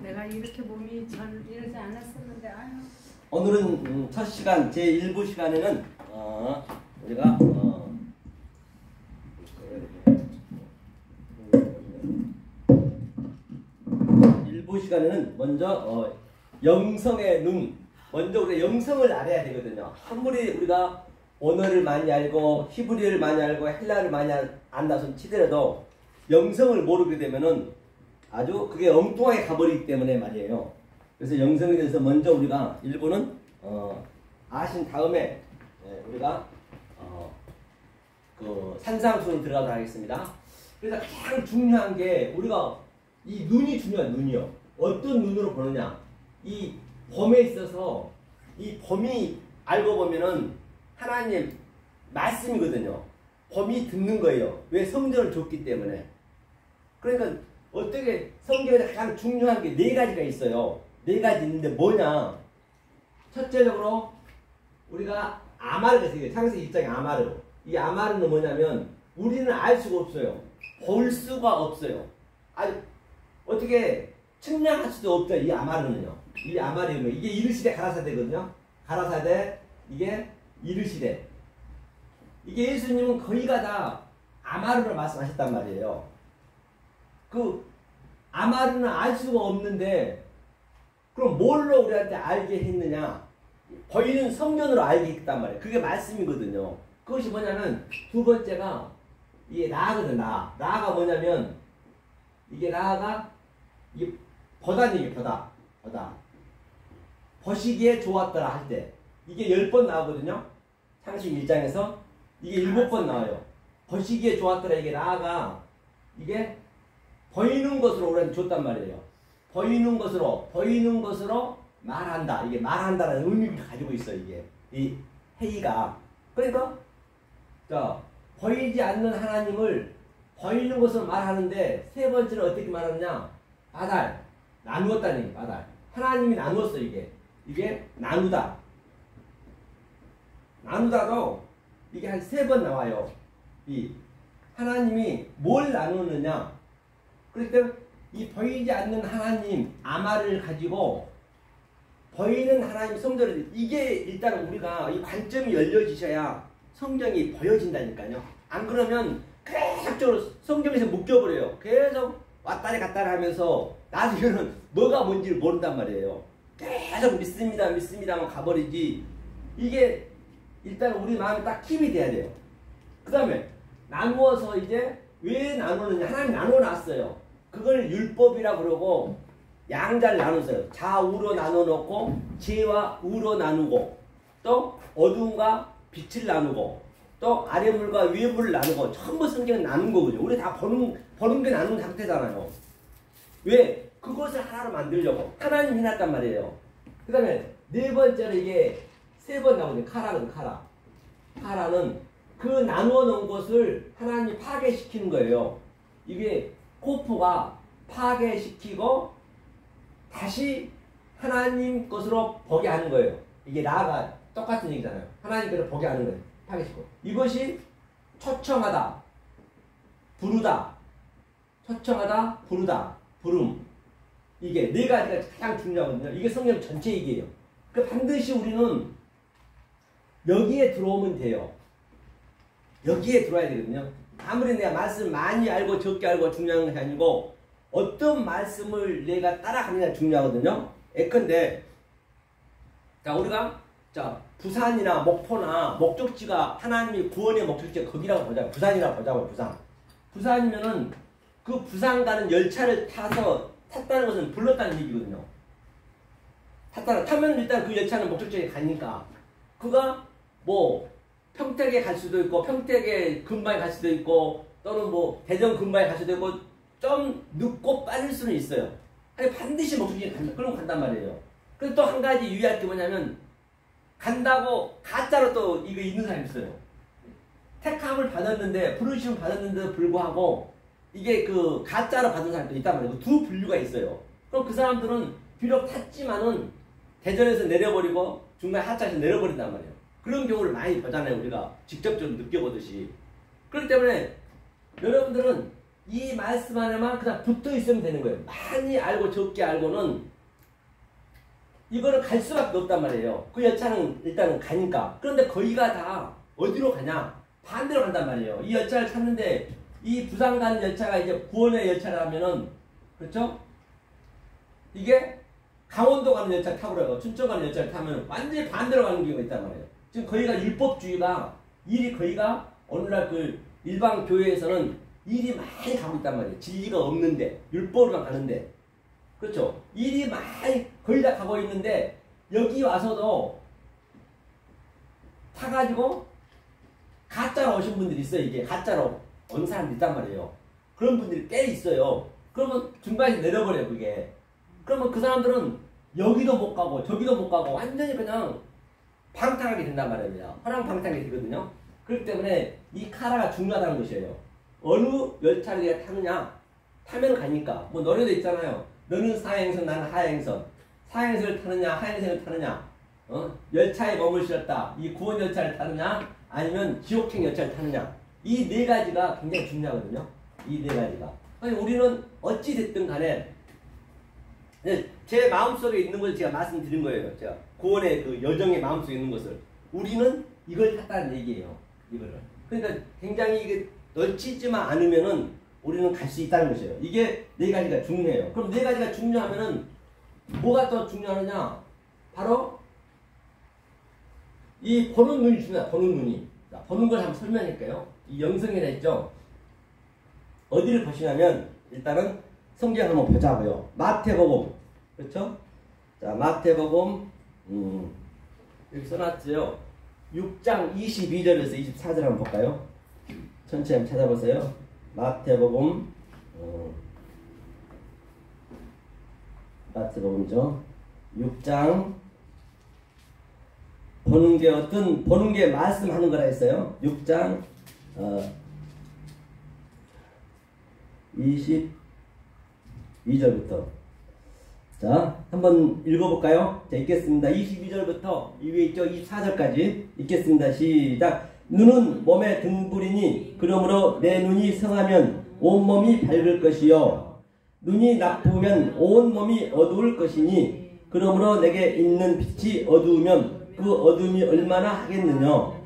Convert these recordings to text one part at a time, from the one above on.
내가 이렇게 몸이 전 이러지 않았었는데 아유. 오늘은 첫 시간 제1부 시간에는 우리가 1부 시간에는 먼저 영성의 눈, 먼저 우리가 영성을 알아야 되거든요. 아무리 우리가 언어를 많이 알고 히브리어를 많이 알고 헬라어를 많이 안다 손 치더라도 영성을 모르게 되면은 아주 그게 엉뚱하게 가버리기 때문에 말이에요. 그래서 영성에 대해서 먼저 우리가 일부는 아신 다음에 우리가 그 산상수로 들어가도록 하겠습니다. 그래서 가장 중요한 게 우리가 이 눈이 중요한 눈이요. 어떤 눈으로 보느냐. 이 범에 있어서 이 범이 알고 보면은 하나님 말씀이거든요. 범이 듣는 거예요. 왜? 성전을 줬기 때문에. 그러니까 어떻게 성경에서 가장 중요한 게 네 가지가 있어요. 네 가지 있는데 뭐냐? 첫째적으로 우리가 아마르가 있어요. 창세기 1장에 아마르. 이 아마르는 뭐냐면 우리는 알 수가 없어요. 볼 수가 없어요. 아주 어떻게 측량할 수도 없죠. 이 아마르는요. 이 아마르는 이게 이르시대 가라사대거든요. 가라사대 이게 이르시대. 이게 예수님은 거의가 다 아마르로 말씀하셨단 말이에요. 그 아마르는 알 수가 없는데 그럼 뭘로 우리한테 알게 했느냐? 보이는 성전으로 알게 했단 말이에요. 그게 말씀이거든요. 그것이 뭐냐면 두 번째가 이게 라거든. 라가 뭐냐면 이게 라가 이게 보다는 이게 보다 보시기에 좋았더라 할 때 이게 10번 나오거든요. 창세기 1장에서 이게 7번 나와요. 보시기에 좋았더라 이게 라가 이게 보이는 것으로 우리한테 줬단 말이에요. 보이는 것으로 말한다. 이게 말한다라는 의미를 가지고 있어요. 이게 이 헤이가. 그러니까 자 보이지 않는 하나님을 보이는 것으로 말하는데 세 번째는 어떻게 말하느냐? 바달 나누었다는 얘기. 바달 하나님이 나누었어. 이게 나누다도 이게 한 3번 나와요. 이 하나님이 뭘 나누느냐? 그러니까 이 보이지 않는 하나님 아마를 가지고 보이는 하나님 성전을 이게 일단 우리가 이 관점이 열려지셔야 성경이 보여진다니까요. 안 그러면 계속적으로 성경에서 묶여버려요. 계속 왔다리 갔다리 하면서 나중에는 뭐가 뭔지를 모른단 말이에요. 계속 믿습니다만 가버리지. 이게 일단 우리 마음에 딱 힘이 돼야 돼요. 그 다음에 나누어서 이제 왜 나누느냐? 하나님 나눠놨어요. 그걸 율법이라고 그러고 양자를 나눴어요. 좌우로 나눠놓고 지혜와 우로 나누고 또 어둠과 빛을 나누고 또 아래물과 위에물을 나누고 전부 성경은 나눈 거거든요. 우리 다 보는 게 나눈 상태잖아요. 왜? 그것을 하나로 만들려고 하나님 해놨단 말이에요. 그 다음에 네 번째로 이게 3번 나오거든요. 카라거든. 카라는 그 나누어 놓은 것을 하나님이 파괴시키는 거예요. 이게 코프가 파괴시키고 다시 하나님 것으로 보게 하는 거예요. 이게 라가 똑같은 얘기잖아요. 하나님 것을 보게 하는 거예요. 파괴시키고. 이것이 초청하다, 부르다, 부름. 이게 네 가지가 가장 중요하거든요. 이게 성경 전체 얘기예요. 그 반드시 우리는 여기에 들어오면 돼요. 여기에 들어와야 되거든요. 아무리 내가 말씀 많이 알고 적게 알고 중요한 것이 아니고 어떤 말씀을 내가 따라가느냐 중요하거든요. 예컨대 자 우리가 자 부산이나 목포나 목적지가 하나님이 구원의 목적지가 거기라고 보자고. 부산이라고 보자고. 부산이면은 그 부산 가는 열차를 탔다는 것은 불렀다는 얘기거든요. 타면 일단 그 열차는 목적지에 가니까 그가 뭐 평택에 갈 수도 있고 평택에 근방에 갈 수도 있고 또는 뭐 대전 근방에 갈 수도 있고 좀 늦고 빠질 수는 있어요. 아니 반드시 목적지에 간다. 그럼 간단 말이에요. 그리고 또 한 가지 유의할 게 뭐냐면 간다고 가짜로 또 이거 있는 사람이 있어요. 택함을 받았는데 부르심을 받았는데도 불구하고 이게 그 가짜로 받은 사람도 있단 말이에요. 두 분류가 있어요. 그럼 그 사람들은 비록 탔지만은 대전에서 내려버리고 중간에 하차해서 내려버린단 말이에요. 그런 경우를 많이 보잖아요. 우리가 직접적으로 느껴보듯이. 그렇기 때문에 여러분들은 이 말씀 안에만 그냥 붙어 있으면 되는 거예요. 많이 알고 적게 알고는 이거는 갈 수밖에 없단 말이에요. 그 열차는 일단은 가니까. 그런데 거기가 다 어디로 가냐? 반대로 간단 말이에요. 이 열차를 탔는데 이 부산 가는 열차가 이제 구원의 열차라면은 그렇죠? 이게 강원도 가는 열차 타고 그래요. 춘천 가는 열차를 타면 완전히 반대로 가는 경우가 있단 말이에요. 지금 거기가 율법주의가 일이 거기가 오늘날 그 일반 교회에서는 일이 많이 가고 있단 말이에요. 진리가 없는데 율법으로만 가는데 그렇죠. 일이 많이 거의 다 가고 있는데 여기 와서도 타가지고 가짜로 오신 분들이 있어요. 이게 가짜로 온 사람들이 있단 말이에요. 그런 분들이 꽤 있어요. 그러면 중간에서 내려버려요. 그게. 그러면 그 사람들은 여기도 못 가고 저기도 못 가고 완전히 그냥 방탕하게 된단 말이에요. 화랑방탕하게 되거든요. 그렇기 때문에 이 카라가 중요하다는 것이에요. 어느 열차를 내가 타느냐 타면 가니까 뭐 노래도 있잖아요. 너는 사행선 나는 하행선. 사행선을 타느냐 하행선을 타느냐 열차에 몸을 실었다. 이 구원 열차를 타느냐 아니면 지옥행 열차를 타느냐 이 네 가지가 굉장히 중요하거든요. 이 네 가지가. 아니 우리는 어찌 됐든 간에 제 마음속에 있는 것을 제가 말씀드린 거예요. 제가 구원의 그 여정의 마음속에 있는 것을 우리는 이걸 탔다는 얘기예요. 이거를. 그러니까 굉장히 이게 넓히지만 않으면은 우리는 갈 수 있다는 것이에요. 이게 네 가지가 중요해요. 그럼 네 가지가 중요하면은 뭐가 더 중요하느냐? 바로 이 보는 눈이 중요해요. 보는 눈이. 자, 보는 걸 한번 설명할게요. 이 영성이라 했죠. 어디를 보시냐면 일단은 성경 한번 보자고요. 마태복음. 그렇죠? 자, 마태복음 여기 써놨죠. 6장 22절에서 24절 한번 볼까요? 천천히 한번 찾아보세요. 마태복음 마태복음이죠. 6장 보는 게 말씀하는 거라 했어요. 6장 22절부터 자 한번 읽어볼까요? 자 읽겠습니다. 22절부터 이 위에 있죠. 24절까지 읽겠습니다. 시작. 눈은 몸의 등불이니 그러므로 내 눈이 성하면 온몸이 밝을 것이요 눈이 나쁘면 온몸이 어두울 것이니 그러므로 내게 있는 빛이 어두우면 그 어둠이 얼마나 하겠느냐.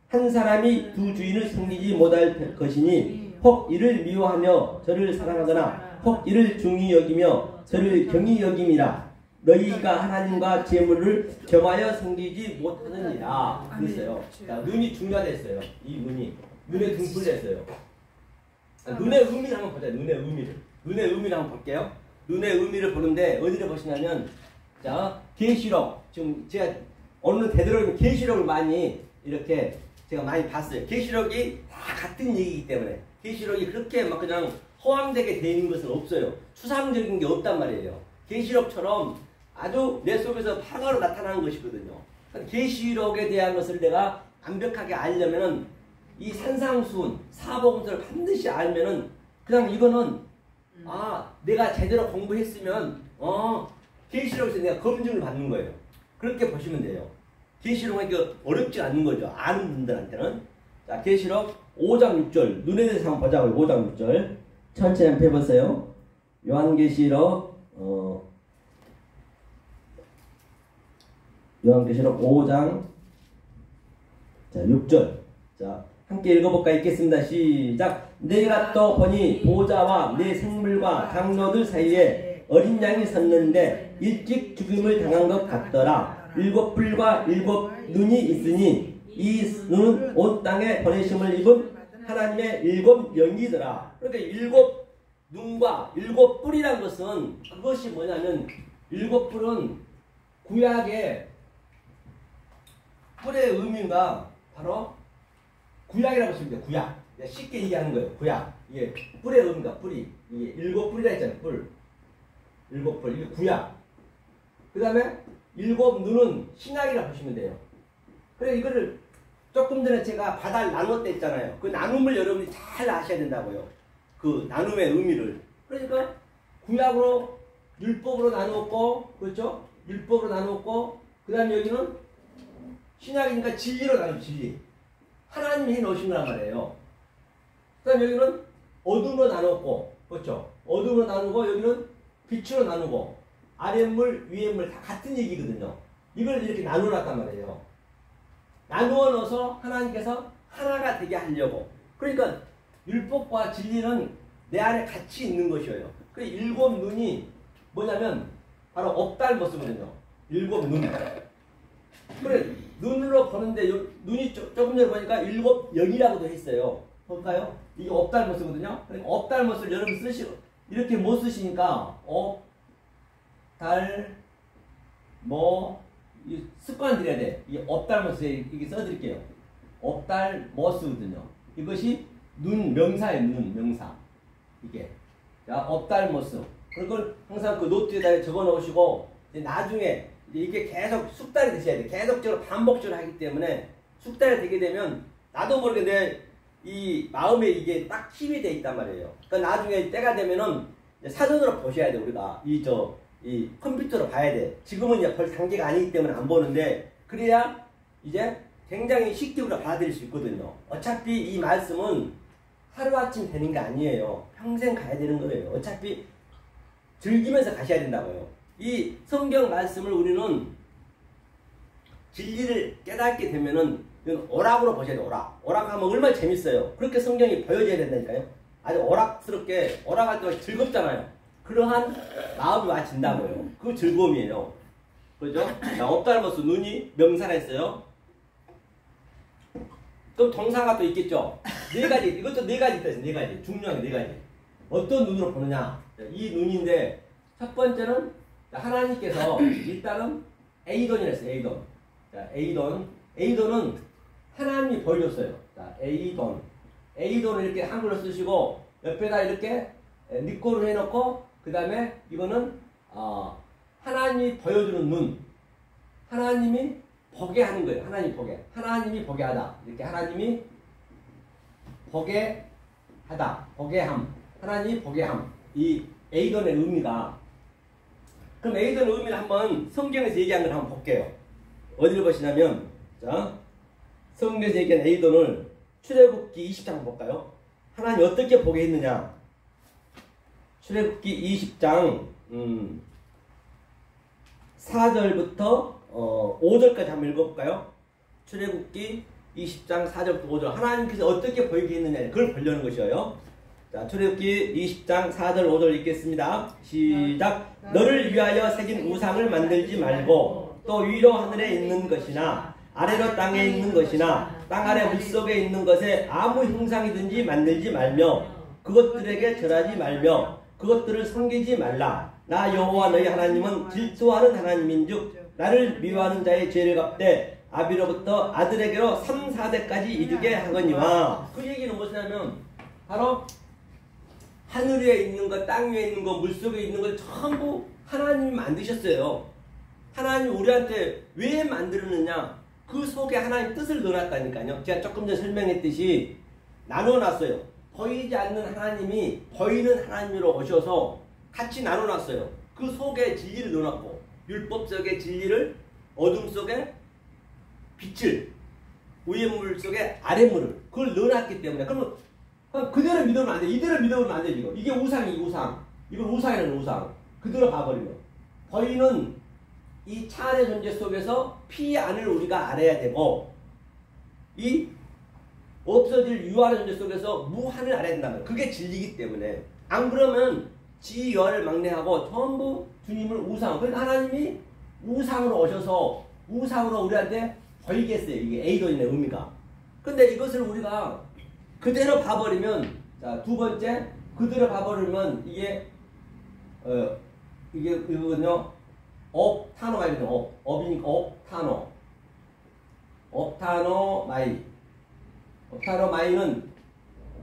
한 사람이 두 주인을 섬기지 못할 것이니 혹 이를 미워하며 저를 사랑하거나 혹 이를 중히 여기며 저를 경히 여김이라. 너희가 하나님과 재물을 겸하여 섬기지 못하느니라. 그랬어요. 자, 눈이 중요하댔어요. 이 눈에 등불 됐어요. 눈의 의미를 한번 보자. 눈의 의미를 한번 볼게요. 눈의 의미를 보는데 어디를 보시냐면 자 계시록 지금 제가 오늘 되도록 계시록을 많이 이렇게 제가 많이 봤어요. 계시록이 다 같은 얘기이기 때문에 계시록이 그렇게 막 그냥 허황되게 되어 있는 것은 없어요. 추상적인 게 없단 말이에요. 계시록처럼 아주 내 속에서 파가로 나타나는 것이거든요. 계시록에 대한 것을 내가 완벽하게 알려면은 이 산상수훈 사복음서를 반드시 알면은 그냥 이거는 내가 제대로 공부했으면 계시록에서 내가 검증을 받는 거예요. 그렇게 보시면 돼요. 계시록은 어렵지 않는 거죠. 아는 분들한테는. 자, 계시록 5장 6절 눈에 대해서 한번 보자고요. 5장 6절 천천히 한번 해보세요. 요한계시록 5장 자 6절 자 함께 읽어볼까? 읽겠습니다. 시작. 내가 또 보니 보좌와 내 생물과 장로들 사이에 어린 양이 섰는데 일찍 죽임을 당한 것 같더라. 7뿔과 7눈이 있으니 이 눈은 온 땅에 보내심을 입은 하나님의 7영이더라. 그러니까 7눈과 7뿔이란 것은 그것이 뭐냐면 7뿔은 구약의 뿔의 의미가 바로 구약이라고 보시면 돼요. 구약. 쉽게 얘기하는 거예요. 구약. 이게 뿔의 의미가 뿔이. 이게 7뿔이라 했잖아요. 뿔. 7뿔. 이게 구약. 그 다음에 7눈은 신약이라고 보시면 돼요. 그래 이거를 조금 전에 제가 바다를 나눴다 했잖아요. 그 나눔을 여러분이 잘 아셔야 된다고요. 그 나눔의 의미를. 그러니까 구약으로 율법으로 나누었고 그렇죠? 율법으로 나누었고 그 다음에 여기는 신약이니까 진리로 나누고 진리. 하나님이 해놓으신 거란 말이에요. 그 다음에 여기는 어둠으로 나눴고, 그렇죠? 어둠으로 나누고 여기는 빛으로 나누고 아랫물, 위에물 다 같은 얘기거든요. 이걸 이렇게 나누어놨단 말이에요. 나누어 넣어서 하나님께서 하나가 되게 하려고. 그러니까 율법과 진리는 내 안에 같이 있는 것이에요. 그 일곱 눈이 뭐냐면 바로 업달머스거든요. 일곱 눈. 그래 눈으로 보는데 눈이 조금 전에 보니까 일곱 영이라고도 했어요. 볼까요? 이게 업달머스거든요. 그러니까 업달머스를 여러분 쓰시고 이렇게 못 쓰시니까 습관 들여야 돼. 이 업달머스에 이게 써드릴게요. 업달머스거든요. 이것이 눈 명사예요. 눈 명사. 이게 자 업달머스. 그걸 항상 그 노트에다 적어 놓으시고 나중에 이게 계속 숙달이 되셔야 돼. 계속적으로 반복적으로 하기 때문에 숙달이 되게 되면 나도 모르게 내 이 마음에 이게 딱 힘이 돼 있단 말이에요. 그러니까 나중에 때가 되면은 사전으로 보셔야 돼. 우리가 이 컴퓨터로 봐야 돼. 지금은 이제 별 단계가 아니기 때문에 안 보는데 그래야 이제 굉장히 쉽게 우리가 받아들일 수 있거든요. 어차피 이 말씀은 하루아침 되는 게 아니에요. 평생 가야 되는 거예요. 어차피 즐기면서 가셔야 된다고요. 이 성경 말씀을 우리는 진리를 깨닫게 되면은 이건 오락으로 보셔야 돼요. 오락하면 얼마나 재밌어요. 그렇게 성경이 보여져야 된다니까요. 아주 오락스럽게 오락할 때 즐겁잖아요. 그러한 마음이 와진다고요. 그 즐거움이에요. 그죠? 자, 업달머스 눈이 명사라 했어요. 그럼 동사가 또 있겠죠. 네 가지. 이것도 네 가지 있어요. 네 가지. 중요한 게 네 가지. 어떤 눈으로 보느냐. 이 눈인데 첫 번째는 하나님께서 일단은 에이돈이라 했어요. 에이돈. 자, 에이돈은 하나님이 보여줬어요. 자, 에이돈. 에이돈을 이렇게 한글로 쓰시고 옆에다 이렇게 니꼬를 해놓고 그 다음에 이거는 하나님이 보여주는 눈. 하나님이 보게 하는 거예요. 하나님이 보게. 하나님이 보게 하다. 이렇게 하나님이 보게 하다. 보게 함. 하나님이 보게 함. 이 에이돈의 의미가. 그럼 에이돈의 의미를 한번 성경에서 얘기한 걸 한번 볼게요. 어디를 보시냐면, 자, 성경에서 얘기한 에이돈을 출애굽기 20장 볼까요? 하나님 어떻게 보게 했느냐? 출애굽기 20장 4절부터 5절까지 한번 읽어볼까요? 출애굽기 20장 4절부터 5절 하나님께서 어떻게 보이게 했느냐 그걸 보려는 것이에요. 자, 출애굽기 20장 4절 5절 읽겠습니다. 시작. 너를 위하여 새긴 우상을 만들지 말고 또 위로 하늘에 있는 것이나 아래로 땅에 있는 것이나 땅 아래 물속에 있는 것에 아무 형상이든지 만들지 말며 그것들에게 절하지 말며 그것들을 섬기지 말라. 나 여호와 너희 하나님은 질투하는 하나님인즉 나를 미워하는 자의 죄를 갚되 아비로부터 아들에게로 3, 4대까지 이르게 하거니와. 그 얘기는 무엇이냐면 바로 하늘 위에 있는 것, 땅 위에 있는 것, 물속에 있는 걸 전부 하나님이 만드셨어요. 하나님이 우리한테 왜 만들었느냐? 그 속에 하나님 뜻을 넣어놨다니까요. 제가 조금 전에 설명했듯이 나눠놨어요. 보이지 않는 하나님이 보이는 하나님으로 오셔서 같이 나눠놨어요. 그 속에 진리를 넣어놨고 율법 속에 진리를, 어둠 속에 빛을, 위의 물 속에 아랫물을 그걸 넣어놨기 때문에 그러면 그대로 믿으면 안 돼. 이대로 믿으면 안 돼. 이게 우상이 우상. 이걸 우상이라는 우상. 그대로 가버리면 보이는 이 차 안의 존재 속에서 피 안을 우리가 알아야 되고 이 없어질 유한의 존재 속에서 무한을 알아야 된다는 거예요. 그게 진리이기 때문에 안 그러면 지열을 막내하고 전부 주님을 우상. 그러니까 하나님이 우상으로 오셔서 우상으로 우리한테 보이게 했어요. 이게 에이돈의 의미가. 근데 이것을 우리가 그대로 봐버리면, 자, 두 번째, 그대로 봐버리면 이게 이거는요, 업타노가 있거든요. 업이니까 업타노. 업타노 마이. 업타노 마이는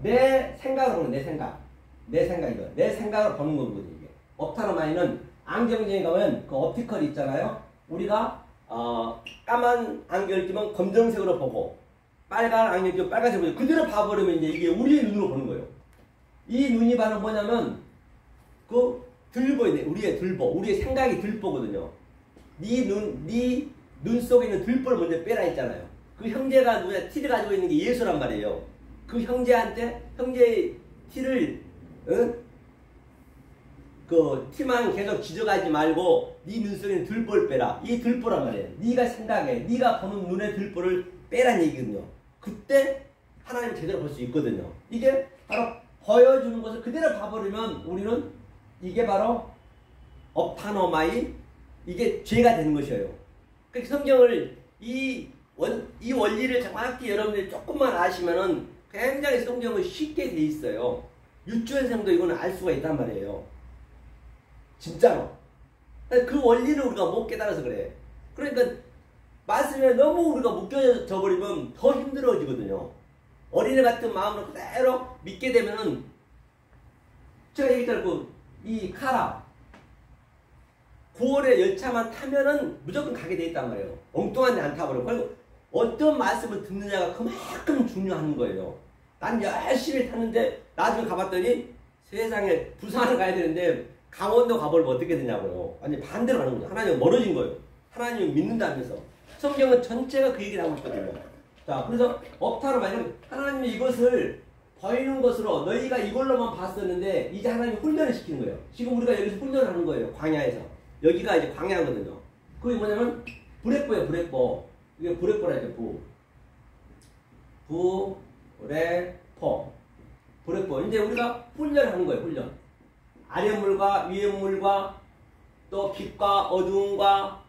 내 생각을 보는, 내 생각. 내 생각이거. 내 생각을 보는 거거든요, 이게. 업타노 마이는 안경쟁이 가면 그 옵티컬 있잖아요. 우리가, 까만 안경을 끼면 검정색으로 보고, 빨간 안경을 끼면 빨간색으로 보고, 그대로 봐버리면 이제 이게 우리의 눈으로 보는 거예요. 이 눈이 바로 뭐냐면, 들보이네. 우리의 들보. 우리의 생각이 들보거든요. 네 눈 속에 있는 들보를 먼저 빼라 했잖아요. 그 형제가 눈에 티를 가지고 있는 게 예수란 말이에요. 그 형제한테, 형제의 티를 그 티만 계속 지져가지 말고 네 눈속에는 들보를 빼라. 이 들보란 말이에요. 네가 생각해, 네가 보는 눈의 들보를 빼란 얘기거든요. 그때 하나님 제대로 볼 수 있거든요. 이게 바로 보여주는 것을 그대로 봐버리면 우리는 이게 바로 업타노마이, 이게 죄가 되는 것이에요. 그러니까 성경을 이 원리를 정확히 여러분들이 조금만 아시면은 굉장히 성경은 쉽게 돼 있어요. 유치원생도 이거는 알 수가 있단 말이에요. 진짜로. 그 원리를 우리가 못 깨달아서 그래. 그러니까 말씀에 너무 우리가 묶여져 버리면 더 힘들어지거든요. 어린애 같은 마음으로 그대로 믿게 되면은, 제가 얘기했잖아요. 이 카라 9월에 열차만 타면은 무조건 가게 돼 있단 말이에요. 엉뚱한 데 안 타버리고. 그리고 어떤 말씀을 듣느냐가 그만큼 중요한 거예요. 난 열심히 탔는데 나중에 가봤더니 세상에 부산을 가야 되는데 강원도 가버리면 어떻게 되냐고요. 아니 반대로 가는 거죠. 하나님은 멀어진 거예요. 하나님을 믿는다면서. 성경은 전체가 그 얘기를 하고 있거든요. 자, 그래서 업타로 말하면 하나님이 이것을 보이는 것으로 너희가 이걸로만 봤었는데 이제 하나님이 훈련을 시키는 거예요. 지금 우리가 여기서 훈련을 하는 거예요. 광야에서. 여기가 이제 광야거든요. 그게 뭐냐면 브레포예요. 브레포. 이게 브레포라 해요. 브레포. 브레포. 이제 우리가 훈련하는 거예요. 훈련. 아래 물과 위에 물과 또 빛과 어두움과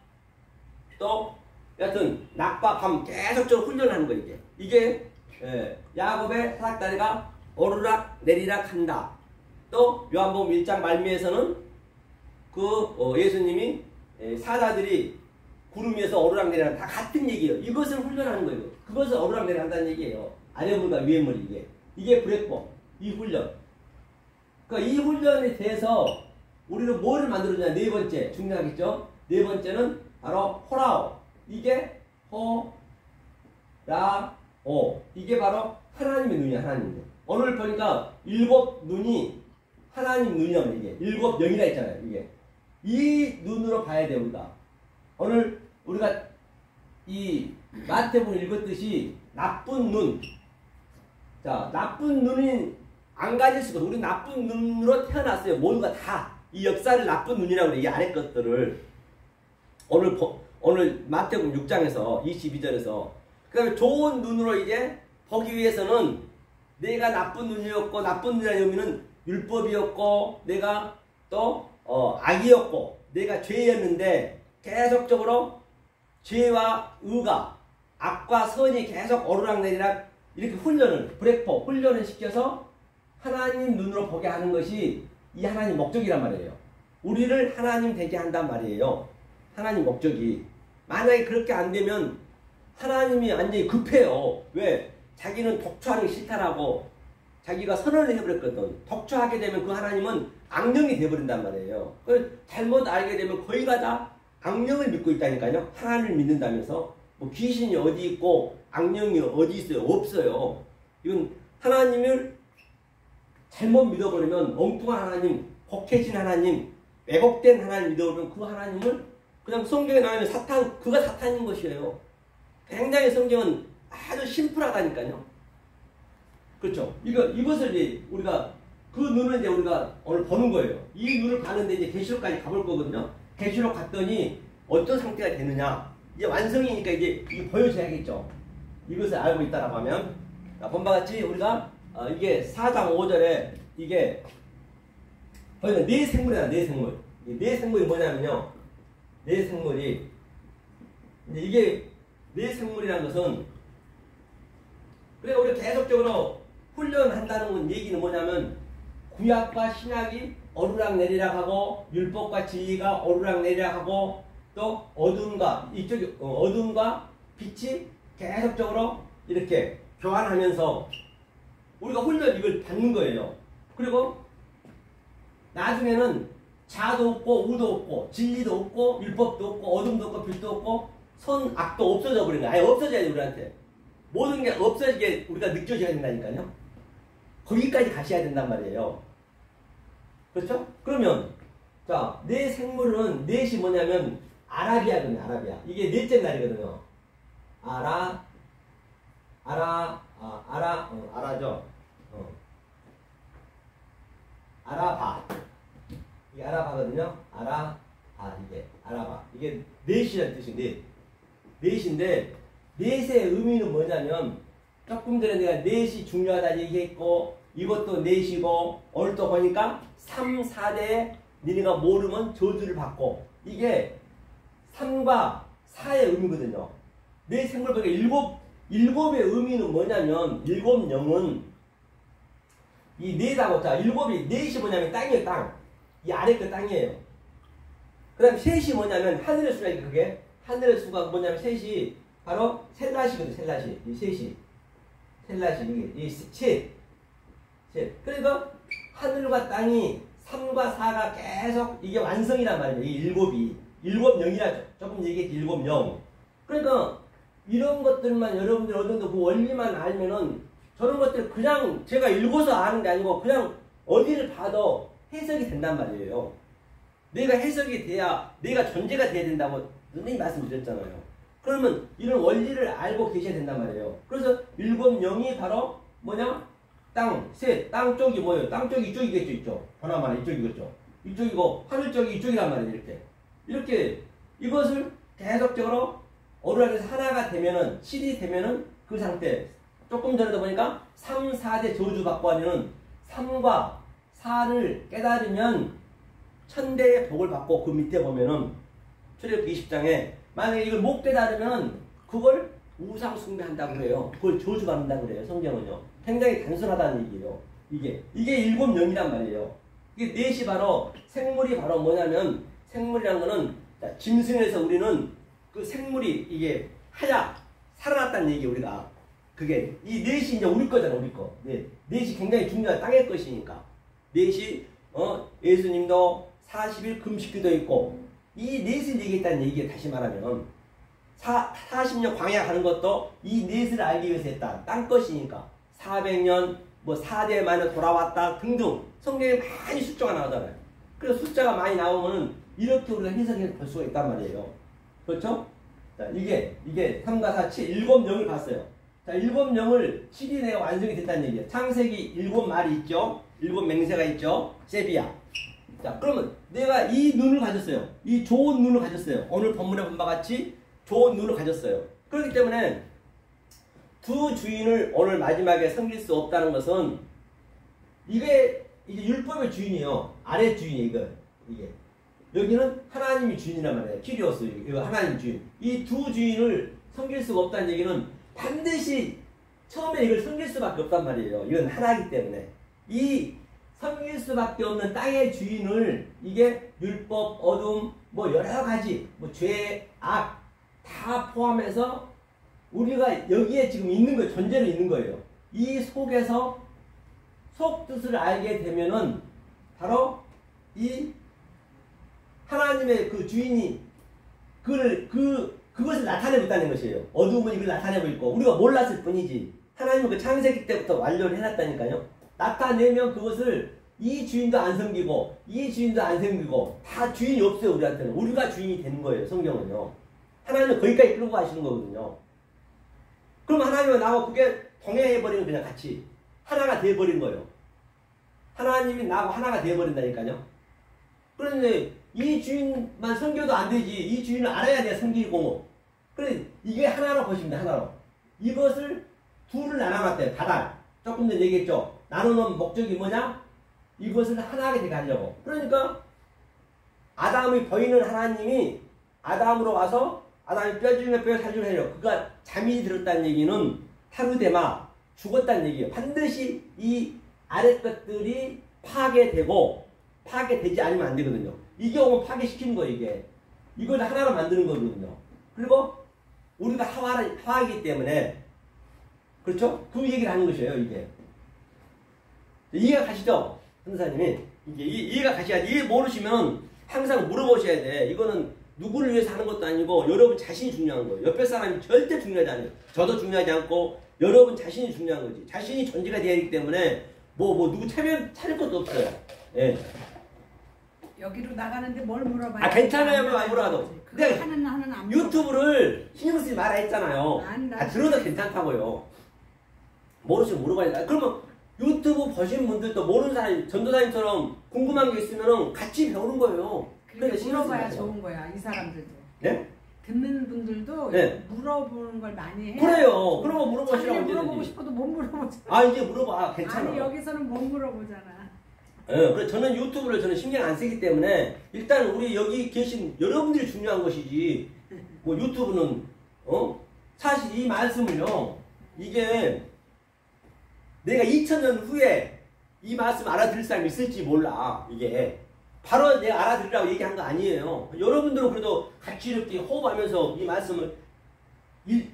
또 여하튼 낮과 밤 계속적으로 훈련하는 거예요. 이게 야곱의 사닥다리가 오르락 내리락 한다. 또 요한복음 1장 말미에서는 예수님이 사자들이 구름 위에서 오르락 내리락 다 같은 얘기예요. 이것을 훈련하는 거예요. 그것을 오르락 내리락 한다는 얘기예요. 아래 물과 위에 물 이게 브레포. 이 훈련. 그러니까 이 훈련에 대해서 우리는 뭐를 만들어주냐. 네 번째 중요하겠죠. 네 번째는 바로 호라오. 이게 호라오. 이게 바로 하나님의 눈이야. 하나님 눈. 오늘 보니까 7 눈이 하나님 눈이라고 이게 7 영이라 했잖아요. 이게 이 눈으로 봐야 돼. 우리가 오늘 우리가 이 마태복음 읽었듯이 나쁜 눈. 자, 나쁜 눈이 안 가질 수가 없어. 우리 나쁜 눈으로 태어났어요. 모두가 다. 이 역사를 나쁜 눈이라고 그래. 이 아래 것들을. 오늘 마태복음 6장에서 22절에서 그 다음에 좋은 눈으로 이제 보기 위해서는 내가 나쁜 눈이었고, 나쁜 눈이라는 의미는 율법이었고, 내가 또 악이었고, 내가 죄였는데 계속적으로 죄와 의가, 악과 선이 계속 오르락내리락 이렇게 브레포 훈련을 시켜서 하나님 눈으로 보게 하는 것이 이 하나님 목적이란 말이에요. 우리를 하나님 되게 한단 말이에요. 하나님 목적이. 만약에 그렇게 안 되면 하나님이 완전히 급해요. 왜? 자기는 독초하는 게 싫다라고 자기가 선언을 해버렸거든. 독초하게 되면 그 하나님은 악령이 돼버린단 말이에요. 그걸 잘못 알게 되면 거의가 다 악령을 믿고 있다니까요. 하나님을 믿는다면서. 뭐 귀신이 어디 있고 악령이 어디 있어요? 없어요. 이건 하나님을 잘못 믿어버리면 엉뚱한 하나님, 곡해진 하나님, 왜곡된 하나님 믿어버리면 그 하나님을 그냥 성경에 나오면 그가 사탄인 것이에요. 굉장히 성경은 아주 심플하다니까요. 그렇죠? 이것을 이제 우리가, 그 눈을 이제 우리가 오늘 보는 거예요. 이 눈을 봤는데 이제 계시록까지 가볼 거거든요. 계시록 갔더니 어떤 상태가 되느냐. 이제 완성이니까 이제 이게 보여줘야겠죠. 이것을 알고 있다라고 하면. 자, 본바 같이 우리가, 이게 4장 5절에 이게, 거기가 네 생물이다, 네 생물. 네 생물이 뭐냐면요. 네 생물이, 이게 네 생물이라는 것은, 그래, 우리 계속적으로 훈련한다는 건 얘기는 뭐냐면, 구약과 신약이 오르락내리락 하고, 율법과 진리가 오르락내리락 하고, 또 어둠과, 이쪽이, 어둠과 빛이 계속적으로 이렇게 교환하면서, 우리가 훈련 이걸 받는 거예요. 그리고, 나중에는 자도 없고, 우도 없고, 진리도 없고, 율법도 없고, 어둠도 없고, 빛도 없고, 선, 악도 없어져 버리는 거야. 아예 없어져야 돼, 우리한테. 모든 게 없어지게 우리가 느껴져야 된다니까요. 거기까지 가셔야 된단 말이에요. 그렇죠? 그러면, 자, 네 생물은, 넷이 뭐냐면, 아라비아거든요, 아라비아. 이게 넷째 날이거든요. 아라죠. 알아봐. 이게 알아봐거든요. 알아봐. 이게 알아봐. 이게 넷이라는 뜻이 넷. 넷인데 넷의 의미는 뭐냐면 조금 전에 내가 넷이 중요하다 얘기했고 이것도 넷이고 오늘 또 보니까 3, 4대에 니네가 모르면 저주를 받고 이게 3과 4의 의미거든요. 내 생물 보니까 일곱의 의미는 뭐냐면 일곱 영은 이 넷하고 자 일곱이 넷이 뭐냐면 땅이에요. 땅. 이 아래 그 땅이에요. 그 다음 셋이 뭐냐면 하늘의 수가 그게 하늘의 수가 뭐냐면 셋이 바로 셀라시거든. 셀라시. 이 셋이 셀라시 이게 셋. 그러니까 하늘과 땅이 3과 4가 계속 이게 완성이란 말이에요. 이 일곱이 일곱 영이라 조금 얘기했지. 일곱 영. 그러니까 이런 것들만 여러분들 어느 정도 그 원리만 알면은 저런 것들 그냥 제가 읽어서 아는 게 아니고 그냥 어디를 봐도 해석이 된단 말이에요. 내가 해석이 돼야 내가 존재가 돼야 된다고 선생님이 말씀드렸잖아요. 그러면 이런 원리를 알고 계셔야 된단 말이에요. 그래서 일곱 영이 바로 뭐냐? 땅, 셋, 땅 쪽이 뭐예요? 땅 쪽이 이쪽이겠죠, 이쪽. 보나마나 이쪽이겠죠. 이쪽이고 하늘 쪽이 이쪽이란 말이에요. 이렇게 이것을 계속적으로 어루라에서 하나가 되면은 실이 되면은 그 상태. 조금 전에도 보니까 3, 4대 저주받고 하면은 3과 4를 깨달으면 천대의 복을 받고 그 밑에 보면은 출애굽기 20장에 만약에 이걸 못 깨달으면 그걸 우상 숭배한다고 그래요. 그걸 저주받는다고 그래요. 성경은요. 굉장히 단순하다는 얘기예요. 이게 일곱 영이란 말이에요. 이게 넷이 바로 생물이 바로 뭐냐면 생물이란 거는 짐승에서 우리는 그 생물이 이게 살아났다는 얘기예요. 우리가 그게 이 넷이 이제 우리 거잖아. 우리 거. 넷이 굉장히 중요한 땅의 것이니까 넷이 예수님도 40일 금식기도 있고 이 넷을 얘기했다는 얘기예요. 다시 말하면 40년 광야 가는 것도 이 넷을 알기 위해서 했다. 땅 것이니까 400년 뭐 4대 만에 돌아왔다 등등 성경에 많이 숫자가 나오잖아요. 그래서 숫자가 많이 나오면 이렇게 우리가 해석해 볼 수가 있단 말이에요. 그렇죠? 자, 이게 3과 4, 7, 일곱 영을 봤어요. 자, 일곱 영을 7이 내가 완성이 됐다는 얘기예요. 창세기 일곱 말이 있죠. 일곱 맹세가 있죠. 세비야. 자, 그러면 내가 이 눈을 가졌어요. 이 좋은 눈을 가졌어요. 오늘 본문에 본 바와 같이 좋은 눈을 가졌어요. 그렇기 때문에 두 주인을 오늘 마지막에 섬길 수 없다는 것은 이게 이제 율법의 주인이에요. 아래 주인이에요. 이게 여기는 하나님이 주인이란 말이에요. 키리오스 이거 하나님 주인. 이 두 주인을 섬길 수가 없다는 얘기는 반드시 처음에 이걸 섬길 수밖에 없단 말이에요. 이건 하나이기 때문에 이 섬길 수밖에 없는 땅의 주인을 이게 율법, 어둠, 뭐 여러 가지 뭐 죄, 악 다 포함해서 우리가 여기에 지금 있는 거예요. 존재로 있는 거예요. 이 속에서 속뜻을 알게 되면은 바로 이 하나님의 그 주인이 그것을 나타내고 있다는 것이에요. 어둠은 이걸 나타내고 있고 우리가 몰랐을 뿐이지 하나님은 그 창세기 때부터 완료를 해놨다니까요. 나타내면 그것을 이 주인도 안 섬기고 이 주인도 안 섬기고 다 주인이 없어요. 우리한테는. 우리가 주인이 되는 거예요. 성경은요. 하나님은 거기까지 끌고 가시는 거거든요. 그럼 하나님은 나하고 그게 동행해버리는 그냥 같이 하나가 돼버린 거예요. 하나님이 나하고 하나가 돼버린다니까요. 그런데 이 주인만 섬겨도 안 되지. 이 주인을 알아야 돼야 섬기고. 그래 이게 하나로 보십니다. 하나로. 이것을 둘을 나눠놨대요. 다달. 조금 전에 얘기했죠. 나누는 목적이 뭐냐? 이것을 하나하게 되게 하려고. 그러니까 아담이 보이는 하나님이 아담으로 와서 아담이 뼈 중에 뼈 살줄 해요. 그가 잠이 들었다는 얘기는 타르데마 죽었다는 얘기예요. 반드시 이 아래 것들이 파괴되고 파괴되지 않으면 안 되거든요. 이게 오면 파괴시키는 거예요. 이걸 하나로 만드는 거거든요. 그리고 우리가 하와이기 때문에 그렇죠? 그 얘기를 하는 것이에요. 이해가 가시죠? 선사님이 이해가 가셔야 돼. 이해 모르시면 항상 물어보셔야 돼. 이거는 누구를 위해서 하는 것도 아니고 여러분 자신이 중요한 거예요. 옆에 사람이 절대 중요하지 않아요. 저도 중요하지 않고 여러분 자신이 중요한 거지. 자신이 존재가 되어야 하기 때문에 누구 차릴 것도 없어요. 예. 여기로 나가는데 뭘 물어봐요? 괜찮아요. 안 물어봐도. 내가 하는 안 유튜브를 신경 쓰지 말아 했잖아요. 들어도 괜찮다고요. 모르시면 물어봐야 돼. 그러면 유튜브 보신 분들도 모르는 사람이 전도사님처럼 궁금한 게 있으면 같이 배우는 거예요. 그러니까 신경 쓰지 물어봐야 마세요. 좋은 거야 이 사람들도. 네? 듣는 분들도 네. 물어보는 걸 많이 해. 그래요. 그런 거 물어보시라고 자기가 물어보고 언제든지. 싶어도 못 물어보잖아. 아 이제 물어봐. 괜찮아. 아니 여기서는 못 물어보잖아. 그래서 저는 유튜브를 저는 신경 안 쓰기 때문에 일단 우리 여기 계신 여러분들이 중요한 것이지 뭐 유튜브는 사실 이 말씀을요 이게 내가 2000년 후에 이 말씀 알아들을 사람이 있을지 몰라. 이게 바로 내가 알아들으라고 얘기한 거 아니에요. 여러분들은 그래도 같이 이렇게 호흡하면서 이 말씀을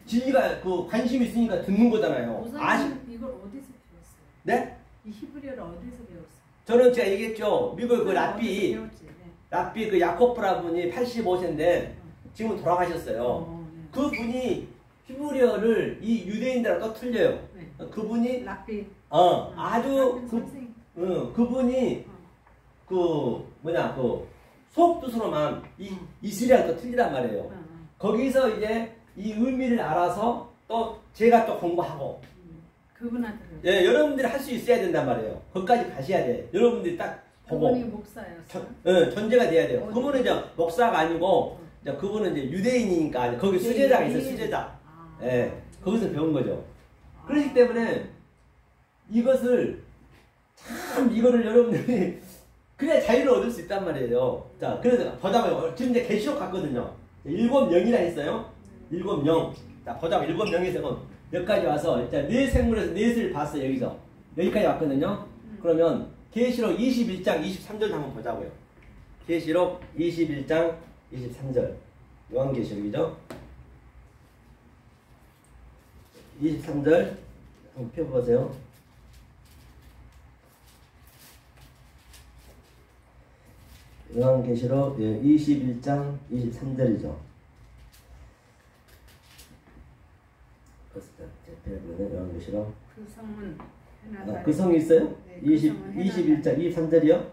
진리가 그 관심이 있으니까 듣는 거잖아요. 목사님 이걸 어디서 배웠어요? 네? 이 히브리어를 어디서 배웠어요? 저는 제가 얘기했죠. 미국 그 랍비 네. 랍비 그 야코프라 분이 85세인데 지금 돌아가셨어요. 네. 그분이 히브리어를 이 유대인들하고 또 틀려요. 네. 그분이 랍비. 아주 선생. 그분이 그 뭐냐 그 속뜻으로만 이스라엘 또 틀리단 말이에요. 거기서 이제 이 의미를 알아서 또 제가 또 공부하고 그분한테. 예, 여러분들이 할 수 있어야 된단 말이에요. 거기까지 가셔야 돼. 여러분들이 딱 보고. 그분이 목사였어요. 전제가 돼야 돼요. 어디? 그분은 이제 목사가 아니고 이제 그분은 이제 유대인이니까 거기 수제자가 있어요. 수제자. 예, 거기서 배운 거죠. 그렇기 때문에 이것을 참 이거를 여러분들이 그래야 자유를 얻을 수 있단 말이에요. 자, 그래서 보자고요. 지금 이제 계시록 갔거든요. 7명이라 했어요. 7명. 자, 보자고 7명에서 여기까지 와서 일단 네 생물에서 넷을 봤어요. 여기서 여기까지 왔거든요. 그러면 계시록 21장 23절 한번 보자고요. 계시록 21장 23절 요한계시록이죠. 23절 한번 펴보세요. 요한계시록 21장 23절이죠. 요한계시록 그 성은 그 성이 있어요? 네, 21장 23절이요? 네.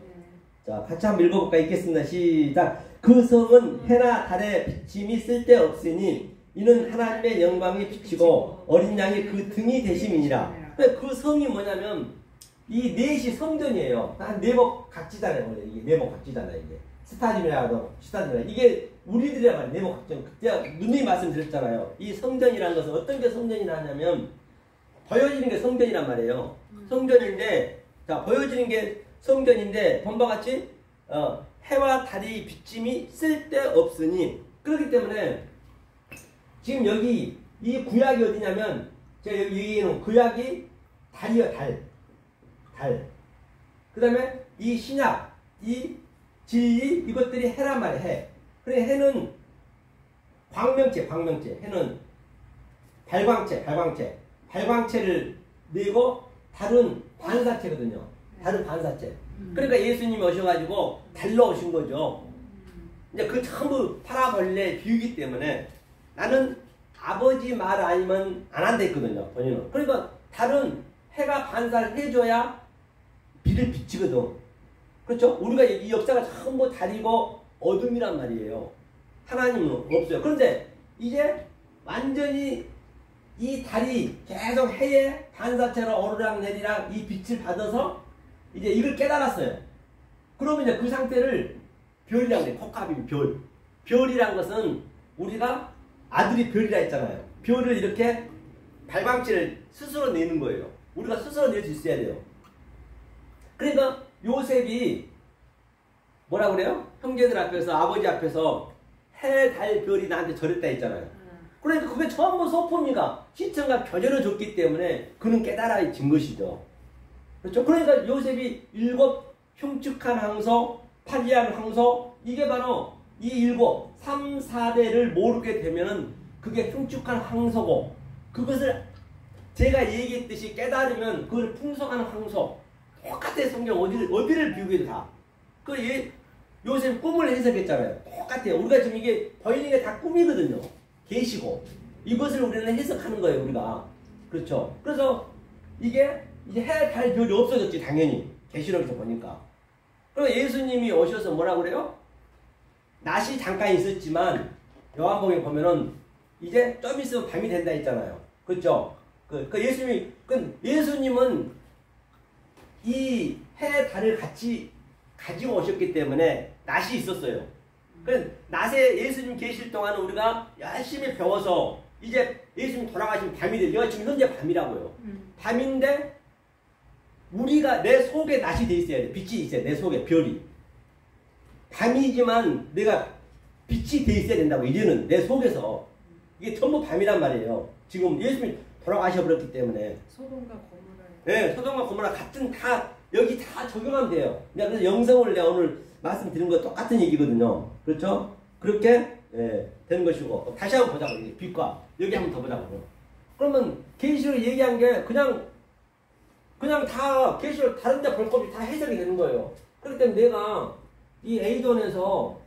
자, 같이 한번 읽어볼까? 읽겠습니다. 시작. 그 성은 해나 달의 비침이 쓸데없으니 이는 하나님의 영광이 비치고 어린 양이 그 등이 되심이니라. 그 성이 뭐냐면 이 넷이 성전이에요. 한 네복 각지잖아요. 원래 이게 네복 각지잖아요. 이게 스타dim이라도 스타dim이라 이게 우리들이란 말이에요. 네복 각지. 제가 누누이 말씀드렸잖아요. 이 성전이라는 것은 어떤 게 성전이라 하냐면 보여지는 게 성전이란 말이에요. 성전인데 자 보여지는 게 성전인데 본바 같이 해와 달의 비침이 쓸데없으니 그렇기 때문에 지금 여기 이 구약이 어디냐면 제가 여기 얘기해놓은 구약이 달이요. 달. 그 다음에 이 신약 이 진리 이것들이 해란 말이에요. 해. 그래 해는 광명체 해는 발광체를 내고 달은 반사체거든요. 달은 반사체. 그러니까 예수님이 오셔가지고 달로 오신 거죠. 이제 그 전부 파라볼레 비유기 때문에 나는 아버지 말 아니면 안 한다 했거든요. 본인은. 그러니까 달은 해가 반사를 해줘야 빛을 비치거든. 그렇죠? 우리가 이 역사가 전부 달이고 어둠이란 말이에요. 하나님은 없어요. 그런데 이제 완전히 이 달이 계속 해에 반사체로 오르락내리락 이 빛을 받아서 이제 이걸 깨달았어요. 그러면 이제 그 상태를 별이라고 해요. 복합인 별. 별이란 것은 우리가 아들이 별이라 했잖아요. 별을 이렇게 발광체를 스스로 내는 거예요. 우리가 스스로 낼 수 있어야 돼요. 그러니까 요셉이 뭐라 그래요? 형제들 앞에서 아버지 앞에서 해, 달, 별이 나한테 절했다 했잖아요. 그러니까 그게 전부 소품이가 시청과 교제를 줬기 때문에 그는 깨달아진 것이죠. 그렇죠? 그러니까 요셉이 7 흉측한 황소, 파리한 황소 이게 바로 이 3, 4대를 모르게 되면은 그게 흉측한 황소고 그것을 제가 얘기했듯이 깨달으면 그걸 풍성한 황소 똑같아요. 성경 어디를 비교해도 다. 요셉 꿈을 해석했잖아요. 똑같아요. 우리가 지금 이게 보이는 게 다 꿈이거든요. 계시고 이것을 우리는 해석하는 거예요. 우리가 그렇죠. 그래서 이게 이제 해, 달, 별이 없어졌지 당연히 계시록에서 보니까. 그리고 예수님이 오셔서 뭐라 그래요? 낮이 잠깐 있었지만 요한복음에 보면은 이제 좀 있으면 밤이 된다 했잖아요. 그렇죠? 예수님은 이 해, 달을 같이 가지고 오셨기 때문에 낮이 있었어요. 그래서 낮에 예수님 계실 동안은 우리가 열심히 배워서 이제 예수님 돌아가시면 밤이 돼요. 여기가 지금 현재 밤이라고요. 밤인데 우리가 내 속에 낮이 돼 있어야 돼. 빛이 있어야 돼. 내 속에 별이. 밤이지만 내가 빛이 돼 있어야 된다고. 이제는 내 속에서. 이게 전부 밤이란 말이에요. 지금 예수님이 돌아가셔 버렸기 때문에. 소돔과 고모라. 네, 소돔과 고모라 같은 다 여기 다 적용하면 돼요. 그래서 영성을 내가 오늘 말씀드린 거 똑같은 얘기거든요. 그렇죠? 그렇게 되는 것이고 다시 한번 보자고. 빛과 여기 한번 더 보자고. 그러면 계시록 얘기한 게 그냥 다 계시록 다른 데 볼 것 없이 다 해석이 되는 거예요. 그렇기 때문에 내가 이 에이돈에서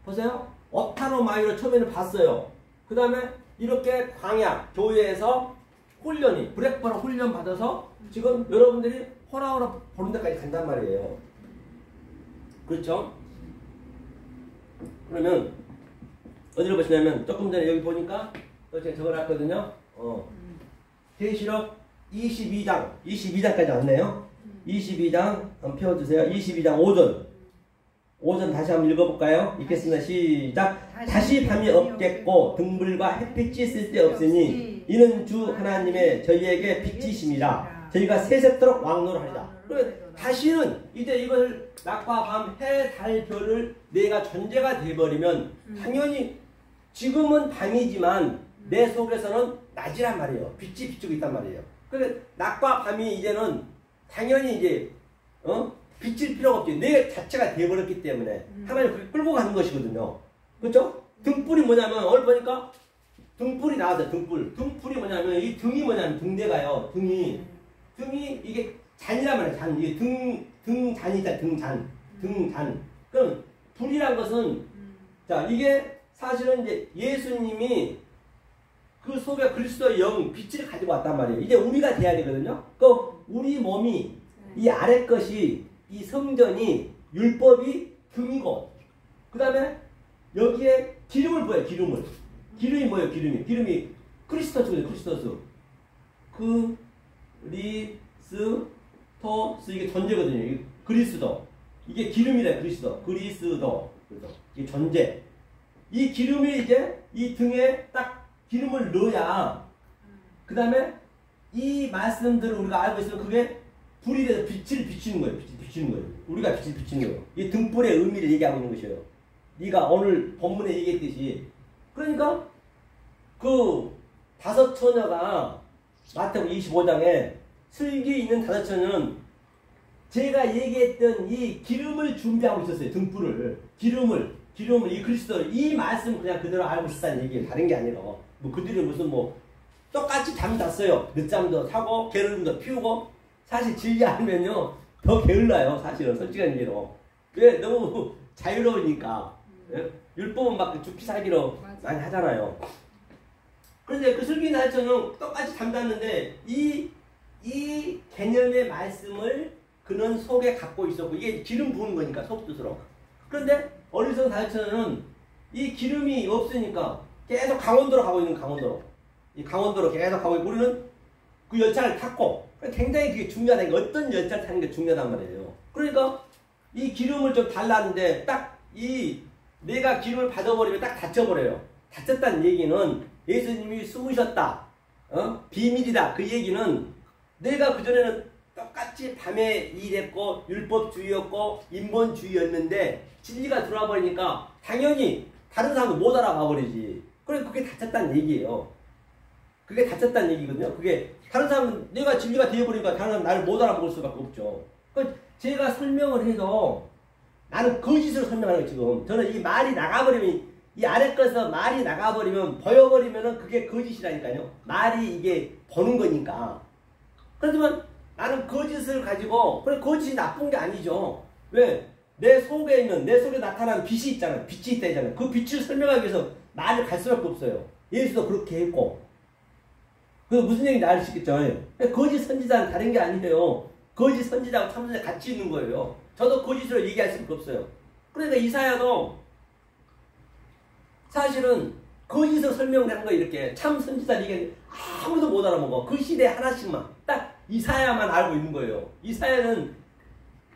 보세요. 업타로마이로 처음에는 봤어요. 그 다음에 이렇게 광야 교회에서 훈련이 브렉버라 훈련 받아서 지금 여러분들이 호라호라 보는 데까지 간단 말이에요. 그렇죠? 그러면 어디로 보시냐면 조금 전에 여기 보니까 제가 적어놨거든요. 계시록 22장까지 왔네요. 22장 한번 펴주세요. 22장 5절 다시 한번 읽어볼까요? 읽겠습니다. 시작. 다시 밤이 없겠고 등불과 햇빛이 쓸데없으니 이는 주 하나님의 저희에게 빛이심이라. 저희가 세세토록 왕노하리라. 그러면 다시는 이제 이걸 낮과 밤, 해, 달, 별을 내가 존재가 돼버리면 당연히 지금은 밤이지만 내 속에서는 낮이란 말이에요. 빛이 비추고 있단 말이에요. 그러니까 낮과 밤이 이제는 당연히 이제 비칠 필요가 없지. 내 자체가 돼버렸기 때문에 하나님 그렇게 끌고 가는 것이거든요. 그렇죠? 등불이 뭐냐면 오늘 보니까 등불이 나왔어요. 등불이 뭐냐면 이 등이 뭐냐면 등대가요. 등이 이게 잔이란 말이에요. 잔. 이게 등잔이다. 등잔. 그럼 불이란 것은 자 이게 사실은 이제 예수님이 그 속에 그리스도의 영 빛을 가지고 왔단 말이에요. 이제 우리가 돼야 되거든요. 그 우리 몸이 이 아래 것이 이 성전이 율법이 등이고 그 다음에 여기에 기름을 부어요. 기름이 뭐예요? 기름이 크리스토스거든요. 크리스토스 그리스토스 이게 존재거든요. 이게 그리스도 이게 기름이래. 그리스도 그래서 이게 존재. 이 기름이 이제 이 등에 딱 기름을 넣어야 그 다음에 이 말씀들을 우리가 알고 있으면 그게 불이 돼서 빛을 비추는 거예요. 우리가 빛을 비추는 거예요. 이 등불의 의미를 얘기하고 있는 것이에요. 네가 오늘 본문에 얘기했듯이. 그러니까 그 다섯 처녀가 마태복음 25장에 슬기 있는 다섯 처녀는 제가 얘기했던 이 기름을 준비하고 있었어요. 등불을. 기름을 이 그리스도를 이 말씀 그냥 그대로 알고 있었다는 얘기예요. 다른 게 아니라 뭐 그들이 무슨 뭐 똑같이 잠 잤어요. 늦잠도 자고 게으름도 피우고 사실 진리 알면요 더 게을러요. 사실은 솔직한 얘기로. 왜? 너무 자유로우니까. 예? 율법은 막 죽기 살기로 많이 하잖아요. 그런데 그 슬기 나처럼 똑같이 잠잤는데 이 개념의 말씀을 그는 속에 갖고 있었고 이게 기름 부은 거니까 속뜻으로. 그런데 어리석은 다처는 이 기름이 없으니까 계속 강원도로 가고 있는 이 강원도로 계속 가고 있고 우리는 그 열차를 탔고 굉장히 그게 중요하다. 어떤 열차를 타는 게 중요하단 말이에요. 그러니까 이 기름을 좀 달라는데 딱 내가 기름을 받아버리면 딱 닫혀버려요. 닫혔다는 얘기는 예수님이 숨으셨다. 비밀이다. 그 얘기는 내가 그전에는 똑같이 밤에 일했고 율법주의였고 인본주의였는데 진리가 들어와 버리니까 당연히 다른 사람도 못 알아가 버리지. 그래서 그게 닫혔다는 얘기예요. 그게 닫혔다는 얘기거든요. 그게 다른 사람은 내가 진리가 되어버리니까 다른 사람은 나를 못 알아볼 수밖에 없죠. 그러니까 제가 설명을 해도 나는 거짓으로 설명하는 거예요. 지금 저는 이 말이 나가버리면 이 아래 거에서 말이 나가버리면 보여버리면은 그게 거짓이라니까요. 말이 이게 보는 거니까. 그렇지만 나는 거짓을 가지고 그래 거짓이 나쁜 게 아니죠. 왜? 내 속에 나타나는 빛이 있잖아요. 빛이 있다 했잖아요. 그 빛을 설명하기 위해서 말을 갈 수밖에 없어요. 예수도 그렇게 했고. 그 무슨 얘기인지 알 수 있겠죠. 거짓 선지자는 다른 게 아니에요. 거짓 선지자하고 참 선지자 같이 있는 거예요. 저도 거짓으로 얘기할 수밖에 없어요. 그러니까 이사야도 사실은 거짓으로 설명하는 거 이렇게 참 선지자 얘기하는데 아무도 못 알아먹어. 그 시대에 하나씩만 딱 이사야만 알고 있는 거예요. 이사야는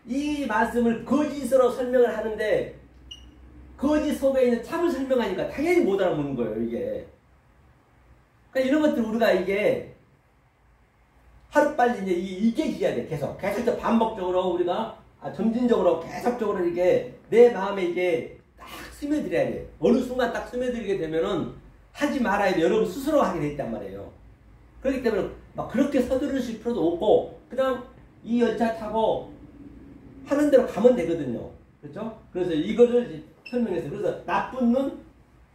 이 말씀을 거짓으로 설명을 하는데 거짓 속에 있는 참을 설명하니까 당연히 못 알아보는 거예요, 이게. 그러니까 이런 것들 우리가 이게 하루빨리 이제 익혀져야 돼. 계속 반복적으로 우리가 점진적으로 계속적으로 이렇게 내 마음에 이게 딱 스며들어야 돼. 어느 순간 딱 스며들게 되면은 하지 말아야 돼. 여러분 스스로 하게 돼 있단 말이에요. 그렇기 때문에 막 그렇게 서두르실 필요도 없고 그냥 이 열차 타고 하는 대로 가면 되거든요. 그렇죠? 그래서 이거를 설명했어요. 그래서 나쁜 눈,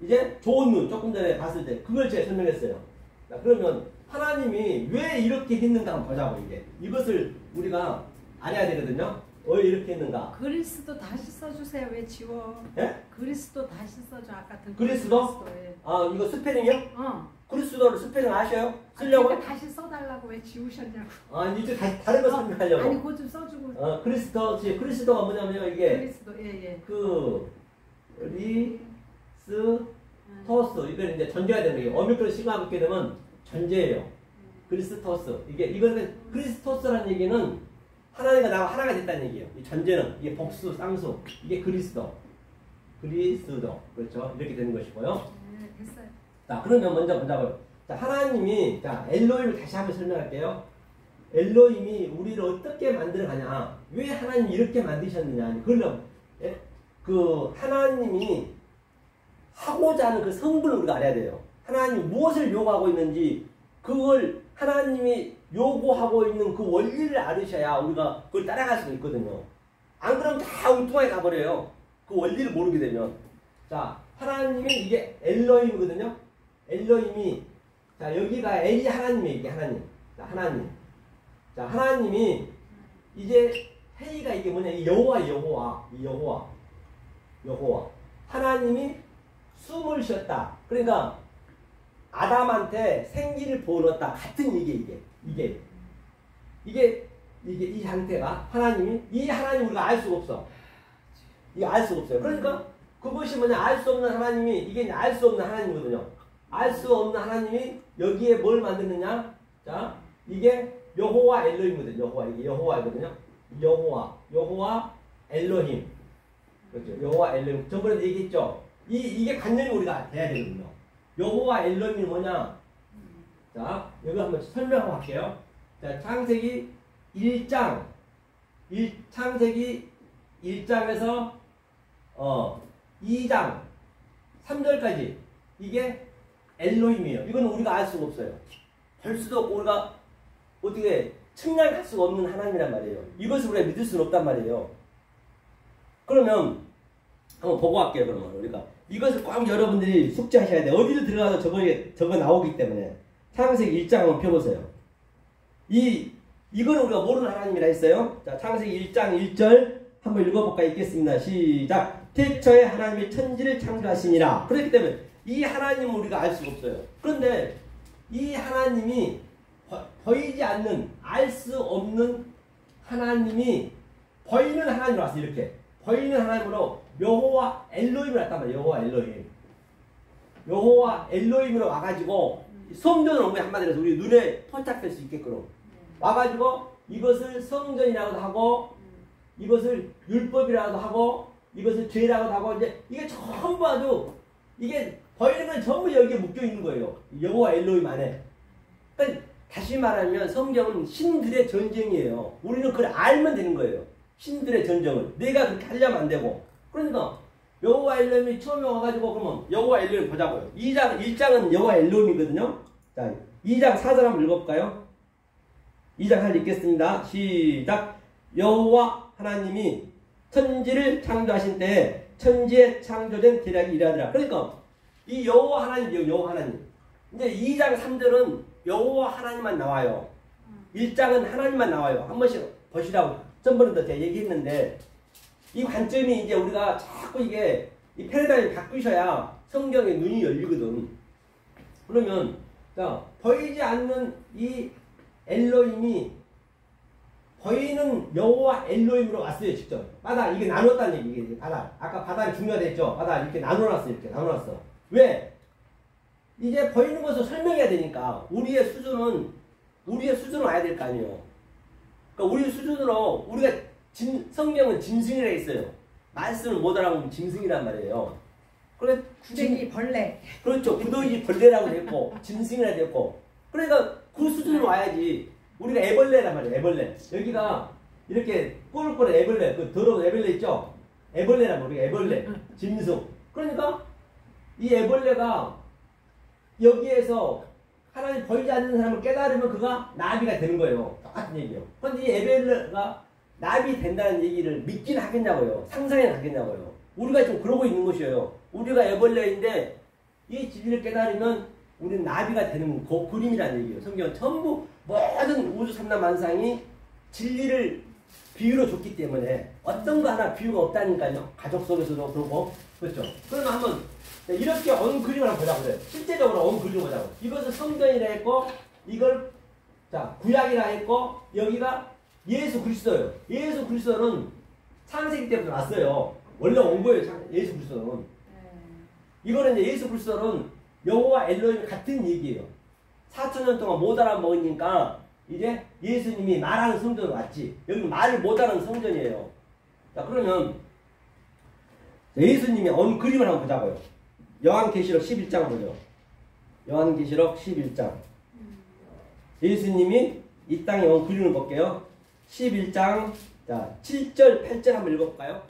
이제 좋은 눈, 조금 전에 봤을 때 그걸 제가 설명했어요. 자, 그러면 하나님이 왜 이렇게 했는가 한번 보자고. 이게 이것을 우리가 알아야 되거든요. 왜 이렇게 했는가? 그리스도 다시 써주세요. 왜 지워? 예? 그리스도 다시 써줘. 아까 든 그리스도? 예. 아, 이거 스페링이요? 그리스도를 스페링 아셔요? 쓰려고? 그러니까 다시 써달라고 왜 지우셨냐고. 이제 다른 거 설명하려고. 아니 그거 좀 써주고. 그리스도가 뭐냐면요, 이게 그리스도 예. 그리스토스, 이걸 이제 전제가 되는 거예요. 어미크론 시그마 붙게 되면 전제예요. 그리스토스. 이거는 그리스토스라는 얘기는 하나님과 나와 하나가 됐다는 얘기예요. 이 전제는 이게 복수, 쌍수, 이게 그리스도. 그렇죠? 이렇게 되는 것이고요. 네, 됐어요. 자, 그러면 먼저 보자고요. 자, 하나님이, 엘로힘을 다시 한번 설명할게요. 엘로힘이 우리를 어떻게 만들어 가냐. 왜 하나님이 이렇게 만드셨느냐. 하나님이 하고자 하는 그 성분을 우리가 알아야 돼요. 하나님이 무엇을 요구하고 있는지, 그걸 하나님이 요구하고 있는 그 원리를 알으셔야 우리가 그걸 따라갈 수 있거든요. 안 그러면 다 엉뚱하게 가버려요. 그 원리를 모르게 되면. 자, 하나님이 이게 엘로힘이거든요. 엘로힘이, 자, 여기가 엘이 하나님이에요. 이게 하나님. 자, 하나님. 자, 하나님이 이제 헤이가 이게 뭐냐. 이 여호와. 하나님이 숨을 쉬었다. 그러니까 아담한테 생기를 부어넣었다. 같은 이게 이 상태가 이 하나님 우리가 알 수가 없어. 이게 알 수가 없어요. 그러니까 그것이 뭐냐. 알 수 없는 하나님이, 이게 알 수 없는 하나님이거든요. 알 수 없는 하나님이 여기에 뭘 만드느냐. 자, 이게 여호와 엘로힘이거든요. 이게 여호와이거든요. 여호와 엘로힘. 그렇죠. 여호와 엘로힘. 저번에도 얘기했죠. 이게 관념이 우리가 돼야 되거든요. 여호와 엘로힘이 뭐냐. 자, 여기 한번 설명하고 갈게요. 자, 창세기 1장에서 2장 3절까지 이게 엘로힘이에요. 이건 우리가 알 수가 없어요. 볼 수도 없고 우리가 어떻게 측량할 수가 없는 하나님이란 말이에요. 이것을 우리가 믿을 수는 없단 말이에요. 그러면 한번 보고 갈게요. 그러면 우리가 이것을 꼭 여러분들이 숙지하셔야 돼요. 어디를 들어가도 저거 나오기 때문에. 창세기 1장 한번 펴보세요. 이거는 우리가 모르는 하나님이라 했어요. 자, 창세기 1장 1절 한번 읽어볼까. 읽겠습니다. 시작. 태초에 하나님이 천지를 창조하시니라. 그렇기 때문에 이 하나님은 우리가 알 수가 없어요. 그런데 이 하나님이 보이지 않는, 알 수 없는 하나님이 보이는 하나님으로 왔어요. 이렇게 보이는 하나님으로 여호와 엘로힘을 왔단 말이에요. 여호와 엘로힘으로 와가지고 성전을 온 거예요. 한마디로 해서 우리 눈에 포착될 수 있게끔 와가지고 이것을 성전이라고도 하고, 이것을 율법이라고도 하고, 이것을 죄라고도 하고, 이제 이게 전부 아주 이게 보이는 건 전부 여기에 묶여 있는 거예요. 여호와 엘로힘 안에. 그러니까 다시 말하면 성경은 신들의 전쟁이에요. 우리는 그걸 알면 되는 거예요. 신들의 전쟁을. 내가 그렇게 하려면 안 되고. 그러니까 여호와 엘로힘이 처음에 와가지고 그러면 여호와 엘로힘 보자고요. 1장은 여호와 엘로힘이거든요. 자, 2장 4절 한번 읽어볼까요? 2장 하나 읽겠습니다. 시작. 여호와 하나님이 천지를 창조하신 때에 천지에 창조된 계략이 이러하더라. 그러니까 이 여호와 하나님이요. 여호와 하나님. 이제 2장 3절은 여호와 하나님만 나와요. 1장은 하나님만 나와요. 한 번씩 보시라고 전번에도 제가 얘기했는데, 이 관점이 이제 우리가 자꾸 이게 이 패러다임을 바꾸셔야 성경의 눈이 열리거든. 그러면 자, 보이지 않는 이 엘로힘이 보이는 여호와 엘로힘으로 왔어요. 직접 바다, 이게 나눴다는 얘기. 이게 바다, 아까 바다는 중요하댔죠. 바다 이렇게 나눠놨어. 이렇게 나눠놨어. 왜? 이제 보이는 것을 설명해야 되니까 우리의 수준은 와야 될 거 아니에요. 그러니까 우리 수준으로 우리가 성경은 짐승이라 했어요. 말씀을 못 알아보면 짐승이란 말이에요. 그래 구덩이 벌레. 그렇죠. 구더기 벌레라고 됐고 짐승이라 됐고. 그러니까 그 수준으로 와야지. 우리가 애벌레란 말이에요. 애벌레. 여기가 이렇게 꼴꼴 애벌레. 그 더러운 애벌레 있죠? 애벌레란 말이에요. 애벌레. 짐승. 그러니까 이 애벌레가 여기에서 하나님 보이지 않는 사람을 깨달으면 그가 나비가 되는 거예요. 똑같은 얘기예요. 그런데 이 애벌레가 나비 된다는 얘기를 믿긴 하겠냐고요. 상상해는 하겠냐고요. 우리가 지금 그러고 있는 것이에요. 우리가 애벌레인데 이 진리를 깨달으면 우리는 나비가 되는 그 그림이라는 얘기예요. 성경은 전부 모든 우주 삼라만상이 진리를 비유로 줬기 때문에 어떤 거 하나 비유가 없다니까요. 가족 속에서도 그렇고. 그렇죠. 그러면 한번 이렇게 온 그림을 한번 보자고 그래요. 실제적으로 온 그림을 보자고. 이것을 성전이라 했고 이걸 자 구약이라 했고 여기가 예수 그리스도예요. 예수 그리스도는 창세기 때부터 왔어요. 원래 온 거예요. 예수 그리스도는. 이거는 이제 예수 그리스도는 여호와 엘로힘 같은 얘기예요. 4,000년 동안 못 알아먹으니까 이제 예수님이 말하는 성전으로 왔지. 여기 말을 못 하는 성전이에요. 자 그러면 예수님이 온 그림을 한번 보자고요. 요한계시록 11장 보죠. 요한계시록 11장. 예수님이 이 땅에 온 그림을 볼게요. 11장 자 7절 8절 한번 읽어볼까요?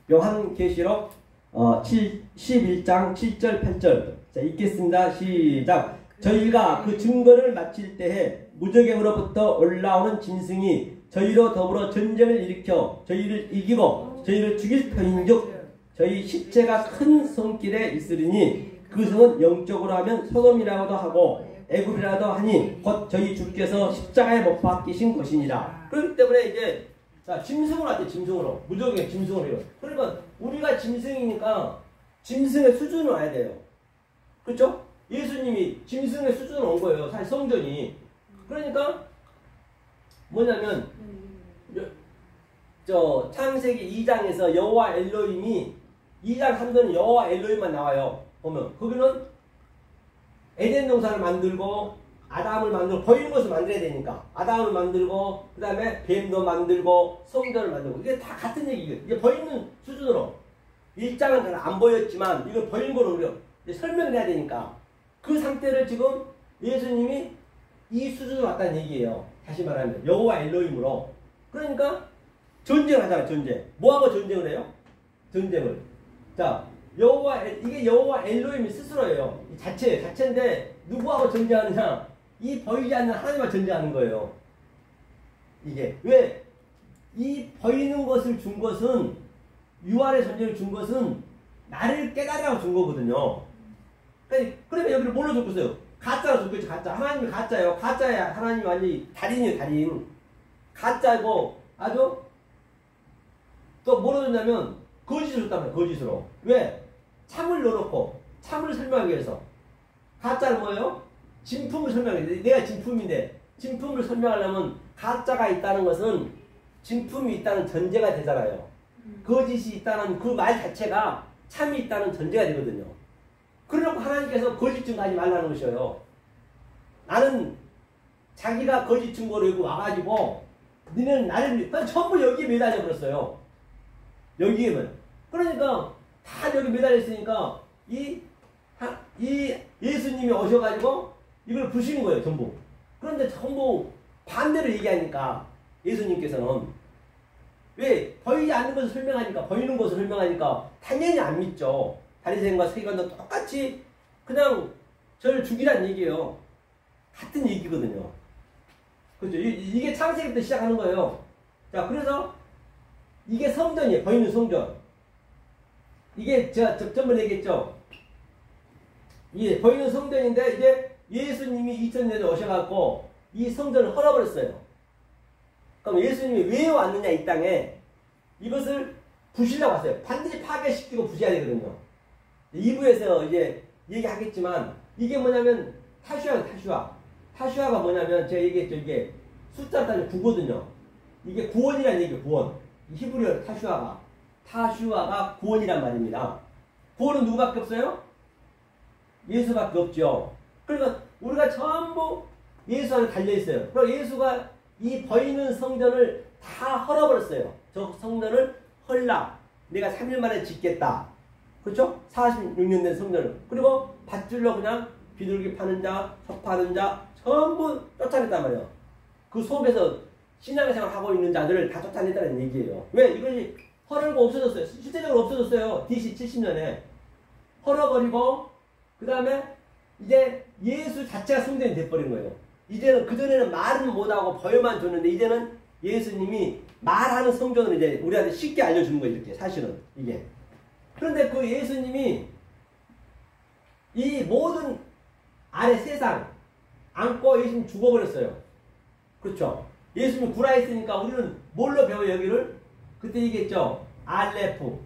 요한계시록 11장 7절 8절 자 읽겠습니다. 시작. 저희가 그 증거를 마칠 때에 무저갱으로부터 올라오는 짐승이 저희로 더불어 전쟁을 일으켜 저희를 이기고 저희를 죽일 터인즉 저희 시체가 큰 성길에 있으리니 그 성은 영적으로 하면 소돔이라고도 하고 애굽이라도 하니 곧 저희 주께서 십자가에 못 박히신 것이니라. 그렇기 때문에 이제 자 짐승으로 왔대. 짐승으로 무조건 짐승으로 해요. 그러니까 우리가 짐승이니까 짐승의 수준으로 와야 돼요. 그렇죠? 예수님이 짐승의 수준으로 온 거예요. 사실 성전이. 그러니까 뭐냐면 저 창세기 2장에서 여호와 엘로힘이 2장 3절은 여호와 엘로힘만 나와요. 보면 거기는 에덴 동산을 만들고 아담을 만들고 보이는 것을 만들어야 되니까 아담을 만들고 그 다음에 뱀도 만들고 성전을 만들고 이게 다 같은 얘기예요. 이게 보이는 수준으로 1장은 잘 안 보였지만 이걸 보이는 거로 우리가 설명을 해야 되니까 그 상태를 지금 예수님이 이 수준으로 왔다는 얘기예요. 다시 말하면 여호와 엘로힘으로. 그러니까 전쟁을 하잖아요. 전쟁. 뭐하고 전쟁을 해요? 전쟁을. 자 이게 여호와 엘로힘이 스스로예요. 자체인데 누구하고 전쟁하느냐? 이 보이지 않는 하나님과 전쟁하는 거예요. 이게 왜? 이 보이는 것을 준 것은 유한의 존재를 준 것은 나를 깨달으라고 준 거거든요. 그러면 여기를 뭘로 줬고 있어요? 가짜로 줬고 있죠. 가짜. 하나님이 가짜예요. 가짜야. 하나님이 완전히 달인이에요. 달인. 가짜고 아주 또 뭐로 줬냐면 거짓으로 줬단 말이에요. 거짓으로. 왜? 참을 넣어놓고 참을 설명하기 위해서. 가짜는 뭐예요? 진품을 설명하기 위해서. 내가 진품인데 진품을 설명하려면 가짜가 있다는 것은 진품이 있다는 전제가 되잖아요. 거짓이 있다는 그 말 자체가 참이 있다는 전제가 되거든요. 그러놓고 하나님께서 거짓 증거하지 말라는 것이에요. 나는 자기가 거짓 증거를 여기 와가지고 너는 나를 전부 여기에 매달려 버렸어요. 여기에만. 그러니까 다 여기 매달려 있으니까 이 예수님이 오셔가지고 이걸 부시는 거예요. 전부. 그런데 전부 반대로 얘기하니까 예수님께서는 왜? 보이지 않는 것을 설명하니까 보이는 것을 설명하니까 당연히 안 믿죠. 바리새인과 서기관도 똑같이 그냥 저를 죽이란 얘기예요. 같은 얘기거든요. 그렇죠? 이게 창세기 때 시작하는 거예요. 자, 그래서 이게 성전이에요. 보이는 성전. 이게 제가 전번에 얘기했죠. 이게 보이는 성전인데 이제 예수님이 2000년에 오셔갖고 이 성전을 헐어버렸어요. 그럼 예수님이 왜 왔느냐 이 땅에 이것을 부시려고 왔어요. 반드시 파괴시키고 부셔야 되거든요. 2부에서 이제 얘기하겠지만 이게 뭐냐면 타슈아가 뭐냐면 제가 얘기했죠. 이게 숫자 따지면 9거든요. 이게 구원이라는 얘기예요. 구원. 히브리어 타슈아가 구원이란 말입니다. 구원은 누구밖에 없어요? 예수밖에 없죠. 그러니까 우리가 전부 예수 안에 달려있어요. 그리고 예수가 이 보이는 성전을 다 헐어버렸어요. 저 성전을 헐라. 내가 3일 만에 짓겠다. 그렇죠? 46년 된 성전을. 그리고 밧줄로 그냥 비둘기 파는 자, 소 파는 자 전부 쫓아냈단 말이에요. 그 속에서 신앙생활 하고 있는 자들을 다 쫓아냈다는 얘기예요. 왜? 이것이 헐고 없어졌어요. 실제적으로 없어졌어요. DC 70년에. 헐어버리고 그 다음에 이제 예수 자체가 성전이 돼버린 거예요. 이제는 그전에는 말은 못하고 보여만 줬는데 이제는 예수님이 말하는 성전을 이제 우리한테 쉽게 알려주는 거예요. 이렇게 사실은 이게. 그런데 그 예수님이 이 모든 아래 세상 안고 예수님 죽어버렸어요. 그렇죠? 예수님이 구라했으니까 우리는 뭘로 배워요 여기를? 그때 얘기했죠. 알레프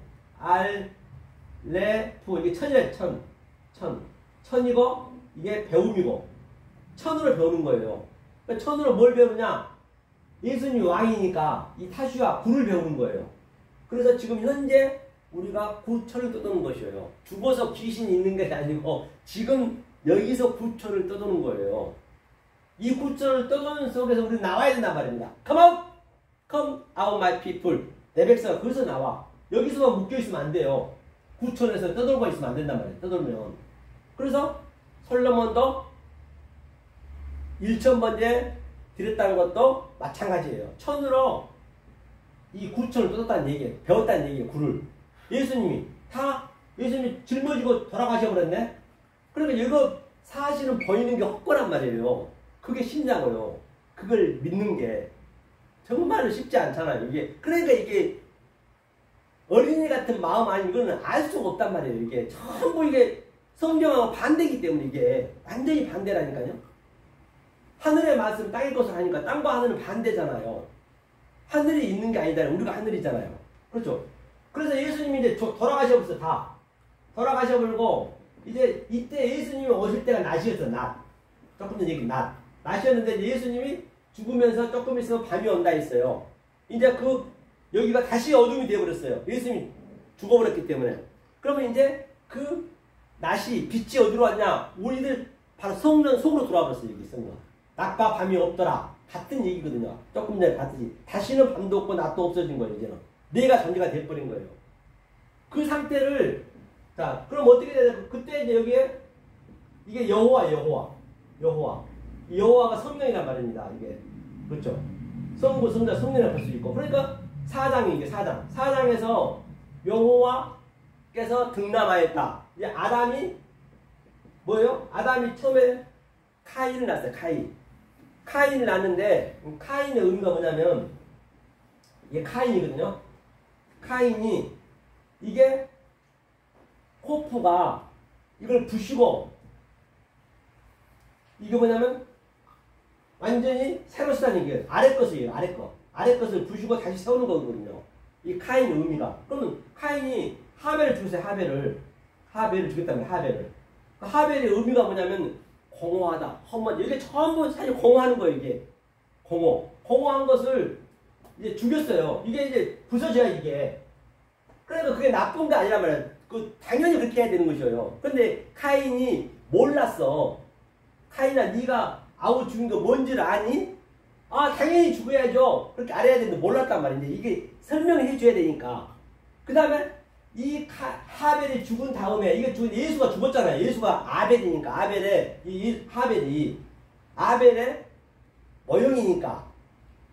이게 천이래. 천이고 이게 배움이고 천으로 배우는 거예요. 그러니까 천으로 뭘 배우느냐? 예수님이 왕이니까 이 타슈와 굴을 배우는 거예요. 그래서 지금 현재 우리가 구초를 떠도는 것이에요. 죽어서 귀신이 있는 게 아니고 지금 여기서 구초를 떠도는 거예요. 이 구초를 떠도는 속에서 우리는 나와야 된단 말입니다. Come out! Come out my people. 내 백성아 거기서 나와. 여기서만 묶여있으면 안 돼요. 구천에서 떠돌고 있으면 안 된단 말이에요. 떠돌면. 그래서 솔로몬도 1000번째 드렸다는 것도 마찬가지예요. 천으로 이 구천을 떠났다는 얘기예요. 배웠다는 얘기예요. 굴을. 예수님이 짊어지고 돌아가셔버렸네. 그러니까 이거 사실은 보이는 게 헛거란 말이에요. 그게 쉽냐고요. 그걸 믿는 게 정말로 쉽지 않잖아요. 이게 그러니까 이게 어린이 같은 마음 아니면 이거는 알 수가 없단 말이에요. 이게 전부 이게 성경하고 반대이기 때문에 이게 완전히 반대라니까요. 하늘의 말씀 땅의 것을 하니까 땅과 하늘은 반대잖아요. 하늘이 있는 게 아니잖아요. 우리가 하늘이잖아요. 그렇죠? 그래서 예수님이 이제 돌아가셔버렸어. 다 돌아가셔버리고 이제 이때 예수님이 오실 때가 낮이었어. 낮. 조금 전에 얘기 낮이었는데 예수님이 죽으면서 조금 있으면 밤이 온다 했어요. 이제 여기가 다시 어둠이 되어버렸어요. 예수님이 죽어버렸기 때문에. 그러면 이제 그 낮이 빛이 어디로 왔냐? 우리들 바로 성전 속으로 돌아버렸어요. 여기 성전. 낮과 밤이 없더라. 같은 얘기거든요. 조금 전에 봤듯이. 다시는 밤도 없고 낮도 없어진 거예요. 이제는. 내가 전제가 돼버린 거예요. 그 상태를 자 그럼 어떻게 돼야 돼? 그때 이제 여기에 이게 여호와가 성령이란 말입니다. 이게 그렇죠? 성부, 성자, 성령이라고 볼 수 있고 그러니까 사장이 이게 사장에서 여호와께서 등남하였다. 이제 아담이 뭐예요? 아담이 처음에 카인을 낳았어요. 카인을 낳았는데 카인의 의미가 뭐냐면 이게 카인이거든요. 카인이 이게 호프가 이걸 부시고 이게 뭐냐면 완전히 새로 쓰다는 얘기예요. 아래 것이에요. 아래 것을 부시고 다시 세우는 거거든요. 이 카인의 의미가. 그러면 카인이 하벨을 죽였어요. 하벨을 죽였다면 하벨을. 그 하벨의 의미가 뭐냐면 공허하다. 험하다. 이게 전부 사실 공허하는 거예요. 이게 공허한 것을 이제 죽였어요. 이게 이제 부서져야 이게. 그러니까 그게 나쁜 게 아니란 말이에요. 당연히 그렇게 해야 되는 것이에요. 근데 카인이 몰랐어. 카인아 네가 아우 죽인 거 뭔지를 아니? 아 당연히 죽어야죠. 그렇게 알아야 되는데 몰랐단 말인데 이게 설명해 줘야 되니까. 그 다음에 이 하벨이 죽은 다음에 이게 예수가 죽었잖아요. 예수가 아벨이니까 아벨의 모형이니까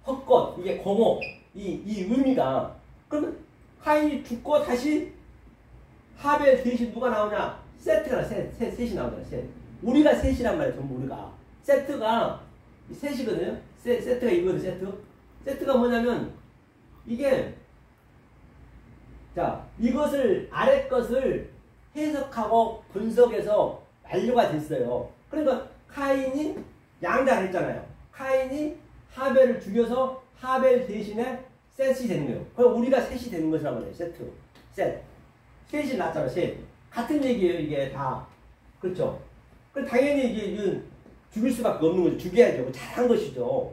헛것 이게 공허 이 의미가. 그러면 카인이 죽고 다시 하벨 대신 누가 나오냐? 셋이 나오잖아. 우리가 셋이란 말이야. 전부 우리가 세트가 셋이거든요. 세트가 이거거든. 세트가 뭐냐면 이게 자 이것을 아래 것을 해석하고 분석해서 완료가 됐어요. 그러니까 카인이 양자를 했잖아요. 카인이 하벨을 죽여서 하벨 대신에 셋이 되는 거예요. 그럼 우리가 셋이 되는 것이란 말이에요. 셋이 났잖아. 같은 얘기예요. 이게 다 그렇죠. 그럼 당연히 이게 죽일 수밖에 없는 거죠. 죽여야죠. 잘한 것이죠.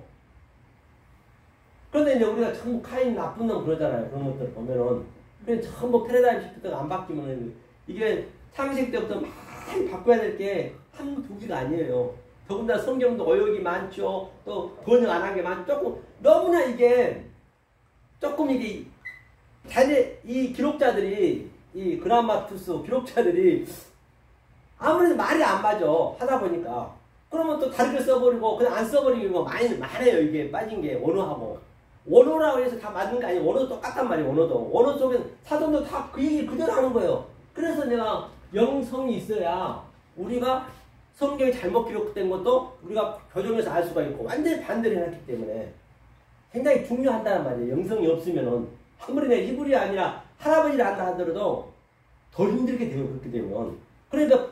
그런데 이제 우리가 전부 카인 나쁜 놈 그러잖아요. 그런 것들 보면은. 그냥 전부 패러다임 시프트가 안 바뀌면 이게 창세기 때부터 많이 바꿔야 될 게 한두 개가 아니에요. 더군다나 성경도 어역이 많죠. 또 번역 안 한 게 많죠. 조금 너무나 이게 조금 이게 이 기록자들이 이 그라마투스 기록자들이 아무래도 말이 안 맞아 하다 보니까 그러면 또 다르게 써버리고 그냥 안 써버리는 거 많아요. 이게 빠진 게 원어하고 원어라고 해서 다 맞는 게 아니에요. 원어도 똑같단 말이에요. 원어 속엔 사전도 다 그 얘기 그대로 하는 거예요. 그래서 내가 영성이 있어야 우리가 성경이 잘못 기록된 것도 우리가 교정해서 알 수가 있고 완전히 반대로 해놨기 때문에 굉장히 중요하다는 말이에요. 영성이 없으면은 아무리 내 히브리 아니라 할아버지를 한다 하더라도 더 힘들게 돼요. 그렇게 되면. 그러니까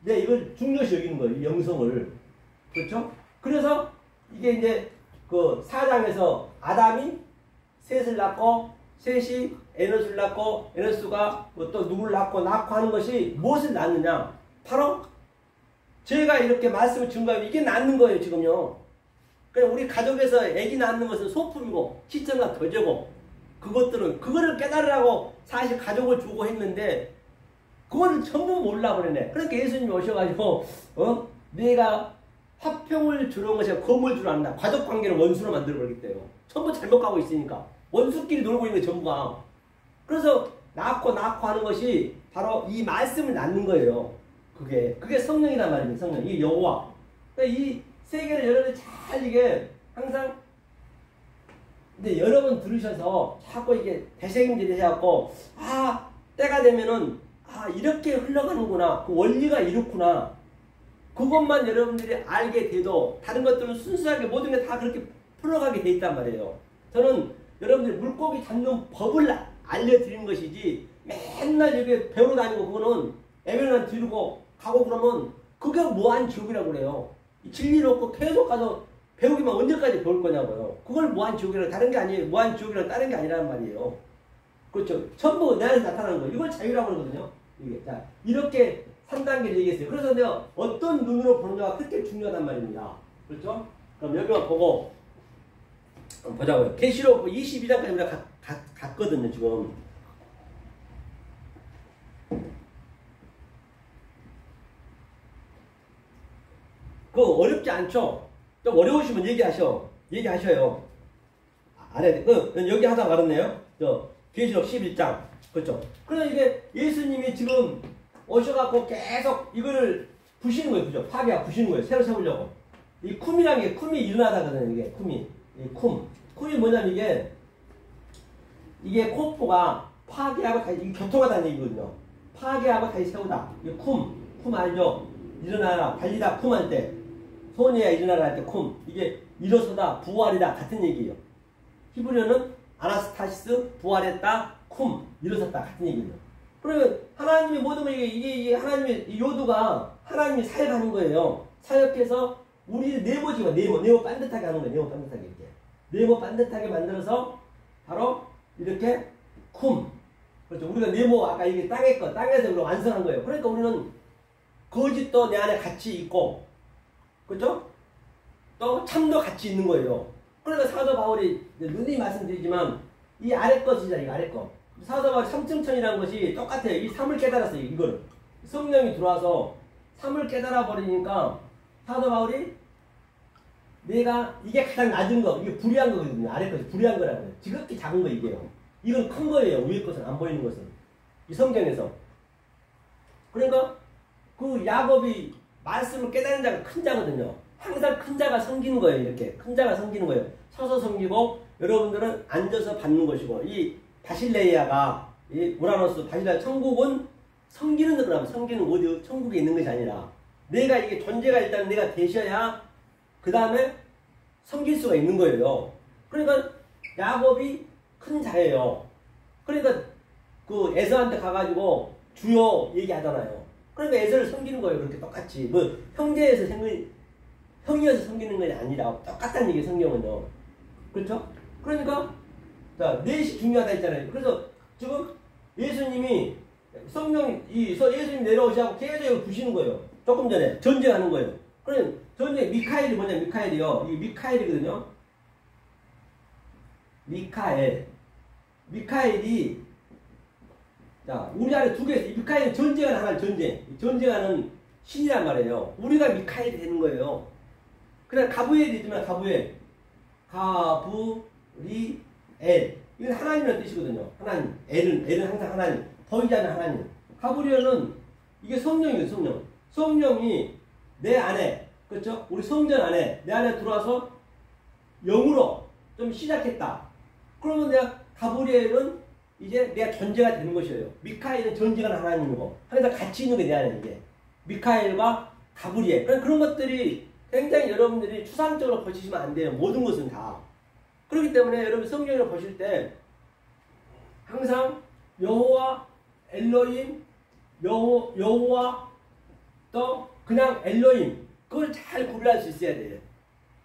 내가 이걸 중요시 여기는 거예요. 이 영성을. 그렇죠? 그래서 이게 이제 그 4장에서 아담이 셋을 낳고 셋이 에노스를 낳고 에노스가 또 누구를 낳고 하는 것이 무엇을 낳느냐? 바로 제가 이렇게 말씀을 증거하면 이게 낳는 거예요. 지금요. 그러니까 우리 가족에서 아기 낳는 것은 소품이고 시점과 도제고 그거를 깨달으라고 사실 가족을 주고 했는데 그거를 전부 몰라버리네. 그러니까 예수님이 오셔가지고 내가 화평을 주는 것이 검을 줄 안다. 가족관계를 원수로 만들어버리기 때문에 전부 잘못 가고 있으니까 원수끼리 놀고 있는 게 전부가. 그래서 낳고 하는 것이 바로 이 말씀을 낳는 거예요. 그게 성령이란 말입니다. 성령. 이게 여호와. 그러니까 이 세계를 여러분이 잘 이게 항상 근데 여러 번 들으셔서 자꾸 이게 대책임질이 해갖고 때가 되면은 이렇게 흘러가는구나. 그 원리가 이렇구나. 그것만 여러분들이 알게 돼도 다른 것들은 순수하게 모든 게 다 그렇게 풀어가게 돼 있단 말이에요. 저는 여러분들이 물고기 잡는 법을 알려드리는 것이지 맨날 여기 배우러 다니고 그거는 에베르만 들고 가고 그러면 그게 무한지옥이라고 그래요. 진리를 얻고 계속 가서 배우기만 언제까지 배울 거냐고요. 그걸 무한지옥이라고 다른 게 아니에요. 무한지옥이라고 다른 게 아니라는 말이에요. 그렇죠. 전부 내 안에서 나타나는 거예요. 이걸 자유라고 그러거든요. 이게. 자, 이렇게 3단계를 얘기했어요. 그래서 내가 어떤 눈으로 보느냐가 그렇게 중요하단 말입니다. 그렇죠? 그럼 여기만 보고 보자고요. 계시록 22장까지 우리가 갔거든요. 지금. 그거 어렵지 않죠? 좀 어려우시면 얘기하셔요. 안 해야 돼. 여기 하다 말았네요. 계시록 11장. 그렇죠? 그래서 이게 예수님이 지금 오셔갖고 계속 이거를 부시는 거예요. 그죠? 부시는 거예요. 새로 세우려고. 이 쿰이라는 게, 쿰이 일어나다거든요. 이게 쿰이. 이 쿰이 뭐냐면 이게 코프가 파괴하고 다시 교통하다는 얘기거든요. 파괴하고 다시 세우다. 이게 쿰 알죠? 일어나라, 달리다, 쿰 할 때. 소녀야 일어나라 할 때 쿰. 이게 일어서다, 부활이다. 같은 얘기예요. 히브리어는 아나스타시스, 부활했다, 쿰. 일어섰다. 같은 얘기예요. 그러면 하나님이 모든 걸 이게 하나님의 요두가 하나님이 사역하는 거예요. 사역해서 우리 네모지만 네모 반듯하게 하는 거예요. 네모 반듯하게 이렇게. 네모 반듯하게 만들어서 바로 이렇게 쿰. 그렇죠. 우리가 네모 아까 이게 땅에서 우리가 완성한 거예요. 그러니까 우리는 거짓도 내 안에 같이 있고, 그렇죠? 또 참도 같이 있는 거예요. 그러니까 사도 바울이 누누이 말씀드리지만 이 아래 것이잖아요. 이 아래 것. 사도 바울 삼층천이라는 것이 똑같아요. 이 삼을 깨달았어요. 이거를 성령이 들어와서 삼을 깨달아 버리니까 사도 바울이 내가 이게 가장 낮은 거, 이게 불의한 거거든요. 아래 것이 불의한 거라고 해요. 지극히 작은 거 이게요. 이건 큰 거예요. 위에 것은 안 보이는 것은 이 성경에서. 그러니까 그 야곱이 말씀을 깨달은 자가 큰 자거든요. 항상 큰 자가 섬기는 거예요. 이렇게 큰 자가 섬기는 거예요. 서서 섬기고 여러분들은 앉아서 받는 것이고 이 바실레이아가 이 우라노스 바실레이아 천국은 섬기는 거라면 섬기는 어디 천국에 있는 것이 아니라 내가 이게 존재가 일단 내가 되셔야 그 다음에 섬길 수가 있는 거예요. 그러니까 야곱이 큰 자예요. 그러니까 그 에서한테 가가지고 주여 얘기하잖아요. 그러니까 에서를 섬기는 거예요. 그렇게 똑같이 뭐 형이어서 섬기는 것이 아니라 똑같다는 얘기예요. 성경은요. 그렇죠? 그러니까 자, 넷이 중요하다 했잖아요. 그래서 지금 예수님이 예수님 내려오시고 계속 부시는 거예요. 조금 전에 전쟁하는 거예요. 그럼 전쟁 미카엘이 뭐냐? 미카엘이요. 이 미카엘이거든요. 미카엘이 자, 우리 안에 두 개 있어요. 미카엘은 전쟁하는 하나는 전쟁하는 신이란 말이에요. 우리가 미카엘이 되는 거예요. 그냥 가브엘이 있지만 가브엘. 가브리엘. 이건 하나님이라는 뜻이거든요. 하나님. 엘은 항상 하나님. 보이지 않는 하나님. 가브리엘은 이게 성령이에요, 성령. 성령이 내 안에, 그렇죠? 우리 성전 안에, 내 안에 들어와서 영으로 좀 시작했다. 그러면 내가 가브리엘은 이제 내가 존재가 되는 것이에요. 미카엘은 존재하는 하나님이고 항상 같이 있는 게 내 안에 이게 미카엘과 가브리엘. 그런 것들이 굉장히 여러분들이 추상적으로 보시면 안 돼요. 모든 것은 다. 그렇기 때문에 여러분 성경을 보실 때 항상 여호와 엘로힘, 여호와 또 그냥 엘로힘 그걸 잘 구별할 수 있어야 돼요.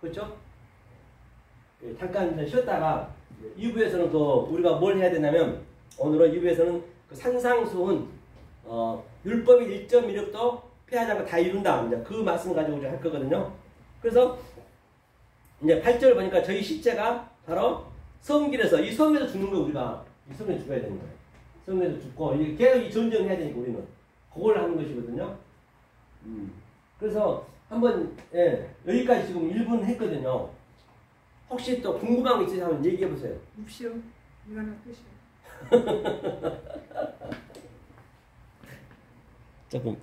그렇죠? 잠깐 쉬었다가 2부에서는 우리가 뭘 해야 되냐면 오늘은 2부에서는 그 산상수훈 율법의 1.16도 피하지 않고 다 이룬다. 이제 그 말씀 가지고 할 거거든요. 그래서 이제 8절 보니까 저희 시체가 바로 성길에서 이 성에서 죽는 거 우리가 이 성에 죽어야 되는 거예요. 성에서 죽고 이게 계속 이 전쟁을 해야 되니까 우리는 그걸 하는 것이거든요. 그래서 한번 여기까지 지금 1분 했거든요. 혹시 또 궁금한 거 있으시면 한번 얘기해 보세요. 묵시오. 이거는 끝이요. 조금